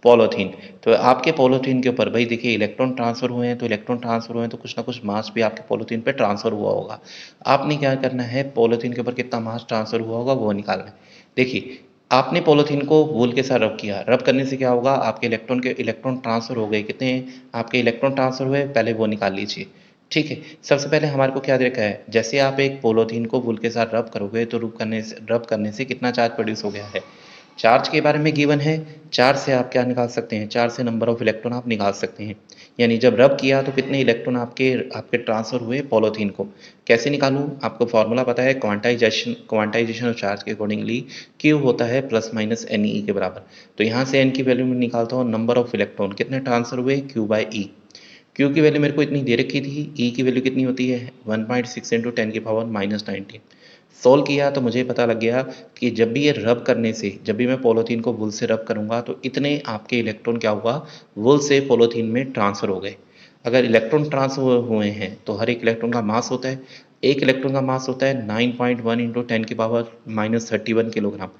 polythene. तो आपके पॉलीथीन के ऊपर, भाई देखिए, इलेक्ट्रॉन ट्रांसफर हुए हैं, तो इलेक्ट्रॉन ट्रांसफर हुए हैं तो कुछ ना कुछ मास भी आपके पॉलीथीन पे ट्रांसफर हुआ होगा। आपने क्या करना है, पॉलीथीन के ऊपर कितना मास ट्रांसफर हुआ होगा वो निकालना है। देखिए, आपने पॉलीथीन को वूल के साथ रब किया, रब करने से क्या होगा, आपके इलेक्ट्रॉन ट्रांसफर हो गए। कितने आपके इलेक्ट्रॉन ट्रांसफर हुए, पहले वो निकाल लीजिए। ठीक है, सबसे पहले हमारे को क्या देखा है, जैसे आप एक पॉलीथीन को वूल के साथ रब करोगे तो रब करने से कितना चार्ज प्रोड्यूस हो गया है। चार्ज के बारे में गिवन है, चार्ज से आप क्या निकाल सकते हैं, चार्ज से नंबर ऑफ इलेक्ट्रॉन आप निकाल सकते हैं। यानी जब रब किया तो कितने इलेक्ट्रॉन आपके आपके ट्रांसफर हुए पॉलीथीन को। कैसे निकालूं, आपको फॉर्मूला पता है, क्वांटाइजेशन ऑफ चार्ज के अकॉर्डिंगली क्यू होता है प्लस माइनस एन ई के बराबर। तो यहाँ से एन की वैल्यू में निकालता हूँ नंबर ऑफ इलेक्ट्रॉन कितने ट्रांसफर हुए, क्यू बाई ई। क्यू की वैल्यू मेरे को इतनी दे रखी थी, ई की वैल्यू कितनी होती है 1.6 इंटू 10⁻⁻19। सोल्व किया तो मुझे पता लग गया कि जब भी ये रब करने से, जब भी मैं पॉलीथीन को वुल से रब करूंगा तो इतने आपके इलेक्ट्रॉन क्या हुआ, वुल से पॉलीथीन में ट्रांसफर हो गए। अगर इलेक्ट्रॉन ट्रांसफर हुए हैं तो हर एक इलेक्ट्रॉन का मास होता है, एक इलेक्ट्रॉन का मास होता है 9.1 इंटू 10⁻31 किलोग्राम।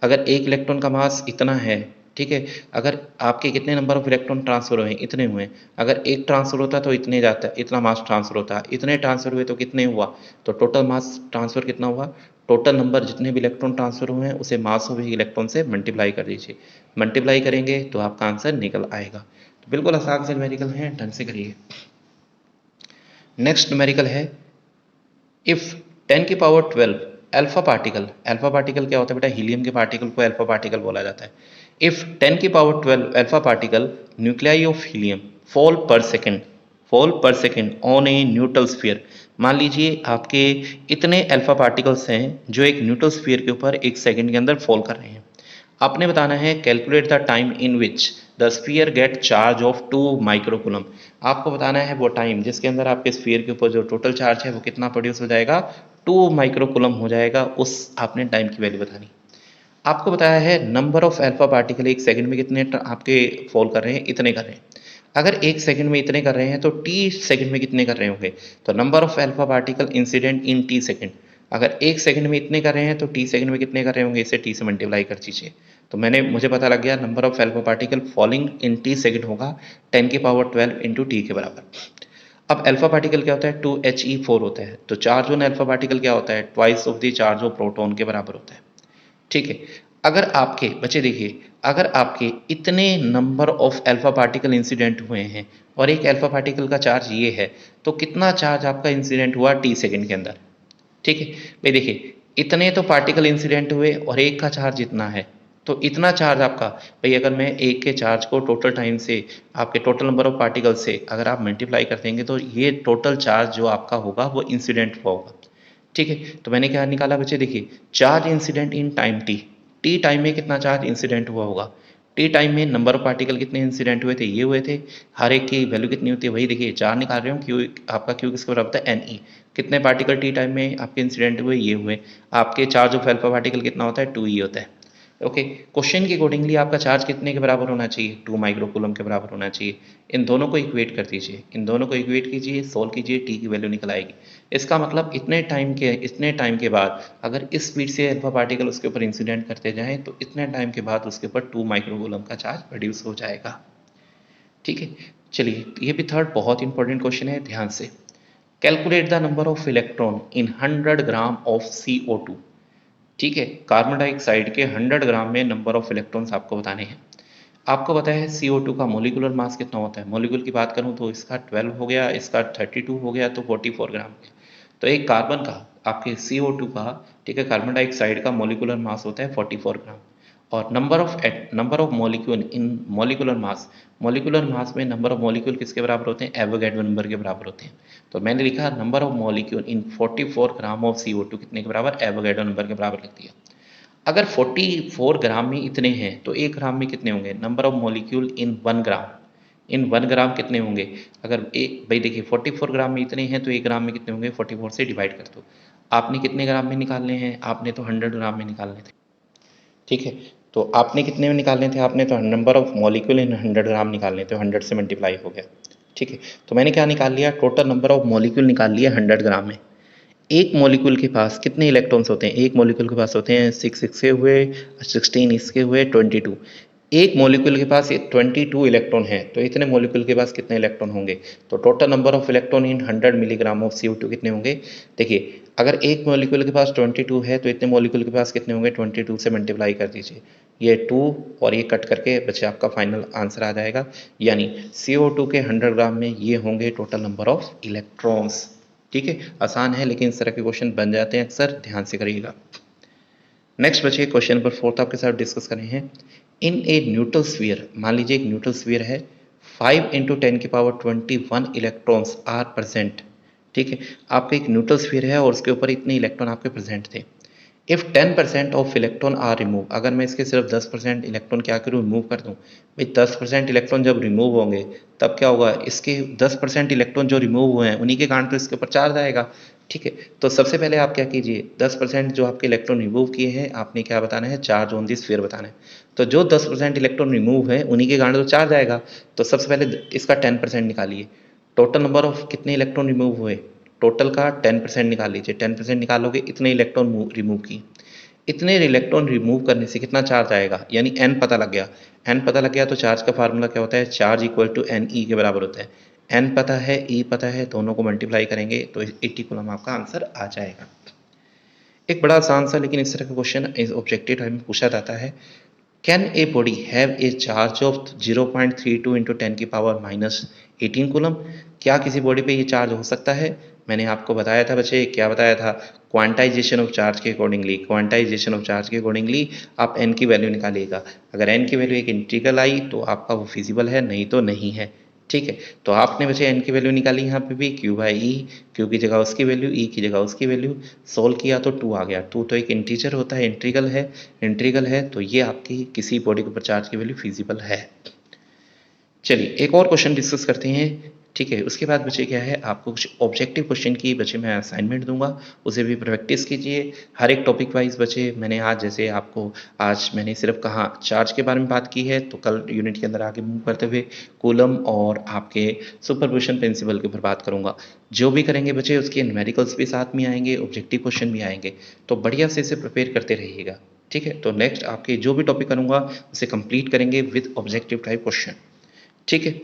अगर एक इलेक्ट्रॉन का मास इतना है, ठीक है, अगर आपके कितने नंबर ऑफ इलेक्ट्रॉन ट्रांसफर हुए, इतने हुए। अगर एक ट्रांसफर होता तो इतने जाता, इतना मास ट्रांसफर होता, इतने ट्रांसफर हुए तो कितने हुआ, तो टोटल मास ट्रांसफर कितना हुआ, टोटल नंबर जितने भी इलेक्ट्रॉन ट्रांसफर हुए हैं उसे मास ऑफ इलेक्ट्रॉन से मल्टीप्लाई कर दीजिए। मल्टीप्लाई करेंगे तो आपका आंसर निकल आएगा। तो बिल्कुल आसान से न्यूमेरिकल है, ढंग से करिए। नेक्स्ट न्यूमेरिकल है, इफ 10⁻12 अल्फा पार्टिकल क्या होता है बेटा, हीलियम के पार्टिकल को अल्फा पार्टिकल बोला जाता है। If 10⁻12 alpha particle nuclei of helium fall per second on a neutral sphere. मान लीजिए आपके इतने अल्फा पार्टिकल्स हैं जो एक न्यूट्रल स्फीयर के ऊपर एक सेकंड के अंदर फॉल कर रहे हैं। आपने बताना है calculate the time in which the sphere gate charge of 2 microcoulomb. आपको बताना है वो टाइम जिसके अंदर आपके स्फीयर के ऊपर जो टोटल चार्ज है वो कितना प्रोड्यूस हो जाएगा, 2 माइक्रोकुलम हो जाएगा। उस आपने टाइम की वैल्यू बतानी। आपको बताया है नंबर ऑफ अल्फा पार्टिकल एक सेकंड में कितने आपके फॉल कर रहे हैं, इतने कर रहे हैं। अगर एक सेकंड में इतने कर रहे हैं तो टी सेकंड में कितने कर रहे होंगे, तो number of alpha particle incident in T second. अगर एक सेकंड में इतने कर रहे हैं तो टी सेकंड में कितने कर रहे होंगे, इसे टी से मल्टीप्लाई कर दीजिए। तो मुझे पता लग गया number of alpha particle falling in T second होगा 10⁻12 इंटू टी के बराबर। अब अल्फा पार्टिकल क्या होता है, 2He4 होता है। तो चार्ज ऑन अल्फा पार्टिकल क्या होता है, twice of the charge of proton के बराबर होता है। ठीक है, अगर आपके बच्चे देखिए, अगर आपके इतने number of alpha particle incident हुए हैं और एक अल्फा पार्टिकल का चार्ज ये है, तो कितना चार्ज आपका इंसिडेंट हुआ टी सेकंड के अंदर। ठीक है, भाई देखिए, इतने तो पार्टिकल इंसिडेंट हुए और एक का चार्ज इतना है, तो इतना चार्ज आपका, भाई अगर मैं एक के चार्ज को टोटल टाइम से, आपके टोटल नंबर ऑफ पार्टिकल से अगर आप मल्टीप्लाई कर देंगे तो ये टोटल चार्ज जो आपका होगा वो इंसिडेंट होगा। ठीक है, तो मैंने क्या निकाला बच्चे, देखिए, charge incident in time T, T time में कितना चार्ज इंसिडेंट हुआ होगा, टी टाइम में नंबर ऑफ पार्टिकल कितने इंसिडेंट हुए थे, ये हुए थे। हर एक की वैल्यू कितनी होती है, वही देखिए 4 निकाल रहे हो, क्यू आपका क्यू किसके बराबर होता है, एन ई। कितने पार्टिकल टी टाइम में आपके इंसिडेंट हुए, ये हुए। आपके चार्ज ऑफ अल्फा पार्टिकल कितना होता है, 2 ई होता है। ओके, क्वेश्चन के अकॉर्डिंगली आपका चार्ज कितने के बराबर होना चाहिए, 2 माइक्रोकूलम के बराबर होना चाहिए। इन दोनों को इक्वेट कर दीजिए, इन दोनों को इक्वेट कीजिए, सोल्व कीजिए, टी की वैल्यू निकल आएगी। इसका मतलब इतने टाइम के बाद अगर इस स्पीड से अल्फा पार्टिकल उसके ऊपर इंसिडेंट करते जाएं तो इतने टाइम के बाद उसके ऊपर 2 माइक्रोकूलम का चार्ज प्रोड्यूस हो जाएगा। ठीक है, चलिए ये भी थर्ड बहुत इंपॉर्टेंट क्वेश्चन है, ध्यान से। Calculate the number of electron in 100 gram of CO2। ठीक है, कार्बन डाइऑक्साइड के 100 ग्राम में नंबर ऑफ इलेक्ट्रॉन्स आपको बताने हैं। आपको पता है CO2 का मोलिकुलर मास कितना होता है, मोलिकुल की बात करूं तो इसका 12 हो गया, इसका 32 हो गया, तो 44 ग्राम। तो एक कार्बन का, आपके CO2 का, ठीक है, कार्बन डाइऑक्साइड का मोलिकुलर मास होता है 44 ग्राम। और number of molecule in molecular mass में नंबर ऑफ मॉलिक्यूल किसके बराबर होते हैं, एवोगैड्रो नंबर के बराबर होते हैं। तो मैंने लिखा number of molecule in 44 gram of CO2 कितने के बराबर, एवोगैड्रो नंबर के बराबर लिख दिया। अगर 44 ग्राम में इतने हैं तो 1 ग्राम में कितने होंगे, नंबर ऑफ मॉलिक्यूल इन 1 ग्राम, इन 1 ग्राम कितने होंगे। अगर एक भाई देखिए 44 ग्राम में इतने हैं तो 1 ग्राम में कितने होंगे, 44 से डिवाइड कर दो। आपने कितने ग्राम में निकालने हैं, आपने तो 100 ग्राम में निकालने थे। ठीक है, तो आपने कितने में निकालने थे, आपने तो नंबर ऑफ मॉलिक्यूल इन 100 ग्राम निकालने थे, 100 से मल्टीप्लाई हो गया। ठीक है, तो मैंने क्या निकाल लिया, टोटल नंबर ऑफ मॉलिक्यूल निकाल लिया 100 ग्राम में। एक मॉलिक्यूल के पास कितने इलेक्ट्रॉन्स होते हैं, एक मॉलिक्यूल के पास होते हैं 6 इसके हुए, 16 इसके हुए, 22। एक मॉलिक्यूल के पास 22 इलेक्ट्रॉन है, तो इतने मॉलिक्यूल के पास कितने इलेक्ट्रॉन होंगे। तो total number of electron in 100 milligram of CO2 कितने होंगे। देखिए अगर एक मॉलिक्यूल के पास 22 है तो इतने मॉलिक्यूल के पास कितने होंगे, 22 से मल्टीप्लाई कर दीजिए, ये 2 और ये कट करके बचे आपका फाइनल आंसर आ जाएगा। यानी CO2 के 100 ग्राम में ये होंगे टोटल नंबर ऑफ इलेक्ट्रॉन्स। ठीक है, आसान है लेकिन इस तरह के क्वेश्चन बन जाते हैं अक्सर, ध्यान से करिएगा। नेक्स्ट बचे क्वेश्चन नंबर 4 आपके साथ डिस्कस करें हैं। इन ए न्यूट्रल स्फीयर, मान लीजिए एक न्यूट्रल स्फीयर है, 5 × 10 की पावर 21 इलेक्ट्रॉन्स आर प्रेजेंट। ठीक है, आपका एक न्यूट्रल स्फीयर है और उसके ऊपर इतने इलेक्ट्रॉन आपके प्रेजेंट थे। If 10% of electron are remove, अगर मैं इसके सिर्फ 10% इलेक्ट्रॉन क्या करूँ, रिमूव कर दूँ। भाई 10% इलेक्ट्रॉन जब रिमूव होंगे तब क्या होगा, इसके 10% इलेक्ट्रॉन जो रिमूव हुए हैं उन्हीं के कारण तो इसके ऊपर चार्ज आएगा। ठीक है, तो सबसे पहले आप क्या कीजिए, 10% जो आपके इलेक्ट्रॉन रिमूव किए हैं आपने क्या बताना है, चार्ज ऑन दी स्फीयर बताना है। तो जो 10% इलेक्ट्रॉन रिमूव है उन्हीं के कारण तो चार्ज आएगा। तो सबसे पहले इसका 10% निकालिए। टोटल नंबर ऑफ कितने इलेक्ट्रॉन रिमूव हुए, टोटल का 10% निकाल लीजिए। 10% निकालोगे, इतने इलेक्ट्रॉन रिमूव किए। इतने इलेक्ट्रॉन रिमूव करने से कितना चार्ज आएगा, यानी n पता लग गया। n पता लग गया तो चार्ज का फार्मूला क्या होता है, charge equal to n e के बराबर होता है। n पता है, e पता है, दोनों को मल्टीप्लाई करेंगे तो 80 कूलम आपका आंसर आ जाएगा। एक बड़ा आसान सा लेकिन इस तरह का क्वेश्चन इस ऑब्जेक्टिव टाइप में पूछा जाता है। Can a body have a charge of 0.32 × 10 की पावर -18 कूलम। क्या किसी बॉडी पे ये चार्ज हो सकता है। मैंने आपको बताया था बच्चे, क्या बताया था, क्वांटाइजेशन ऑफ चार्ज के अकॉर्डिंगली, आप n की वैल्यू निकालिएगा। अगर n की वैल्यू एक इंटीग्रल आई तो आपका वो फिजिबल है, नहीं तो नहीं है। ठीक है, तो आपने बच्चे n की वैल्यू निकाली, यहाँ पे भी Q/E, Q की जगह उसकी वैल्यू, E की जगह उसकी वैल्यू, सोल्व किया तो 2 आ गया। 2 तो एक इंटीजर होता है, इंटीग्रल है, तो ये आपकी किसी बॉडी के ऊपर चार्ज की वैल्यू फिजिबल है। चलिए एक और क्वेश्चन डिस्कस करते हैं। ठीक है, उसके बाद बचे क्या है, आपको कुछ ऑब्जेक्टिव क्वेश्चन की बचे मैं असाइनमेंट दूंगा, उसे भी प्रैक्टिस कीजिए। हर एक टॉपिक वाइज बचे मैंने आज, जैसे आपको आज मैंने सिर्फ कहा चार्ज के बारे में बात की है, तो कल यूनिट के अंदर आगे मूव करते हुए कूलम और आपके सुपरपोजिशन प्रिंसिपल के ऊपर बात करूंगा। जो भी करेंगे बच्चे उसके न्यूमेरिकल्स भी साथ में आएंगे, ऑब्जेक्टिव क्वेश्चन भी आएंगे, तो बढ़िया से इसे प्रिपेयर करते रहिएगा। ठीक है, तो नेक्स्ट आपके जो भी टॉपिक करूंगा उसे कंप्लीट करेंगे विद ऑब्जेक्टिव टाइप क्वेश्चन। ठीक है,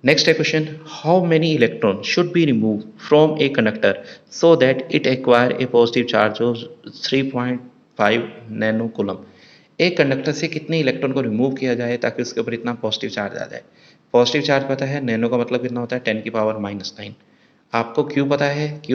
नेक्स्ट है question, how many electron should be remove from a conductor so that it acquire a positive charge of 3.5 nano coulomb. एक कंडक्टर से कितने इलेक्ट्रॉन को रिमूव किया जाए ताकि उसके ऊपर इतना पॉजिटिव चार्ज आ जाए। पॉजिटिव चार्ज पता है, नैनो का मतलब कितना होता है, 10 की पावर -9। आपको क्यू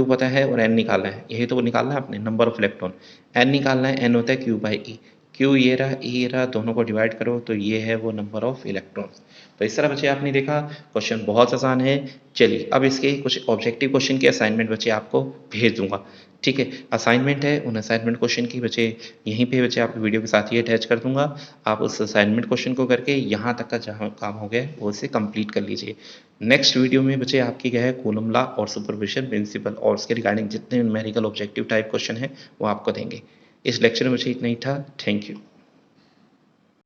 पता है और एन निकालना है, यही तो निकालना है आपने, नंबर ऑफ इलेक्ट्रॉन। एन निकालना है, एन होता है Q/E। क्यू ये रहा, ई ये रहा, दोनों को डिवाइड करो तो ये है वो नंबर ऑफ इलेक्ट्रॉन्स। तो इस तरह बच्चे आपने देखा क्वेश्चन बहुत आसान है। चलिए अब इसके कुछ ऑब्जेक्टिव क्वेश्चन के असाइनमेंट बच्चे आपको भेज दूंगा, ठीक है। असाइनमेंट है, उन असाइनमेंट क्वेश्चन की बच्चे यहीं पे बच्चे आपकी वीडियो के साथ ही अटैच कर दूंगा। आप उस असाइनमेंट क्वेश्चन को करके यहाँ तक का जहाँ काम हो गया है वो उसे कंप्लीट कर लीजिए। नेक्स्ट वीडियो में बच्चे आपकी क्या है कूलम लॉ और सुपरपोजिशन प्रिंसिपल और उसके रिगार्डिंग जितने न्यूमेरिकल ऑब्जेक्टिव टाइप क्वेश्चन है वो आपको देंगे। इस लेक्चर में बच्चे इतना ही था। Thank you.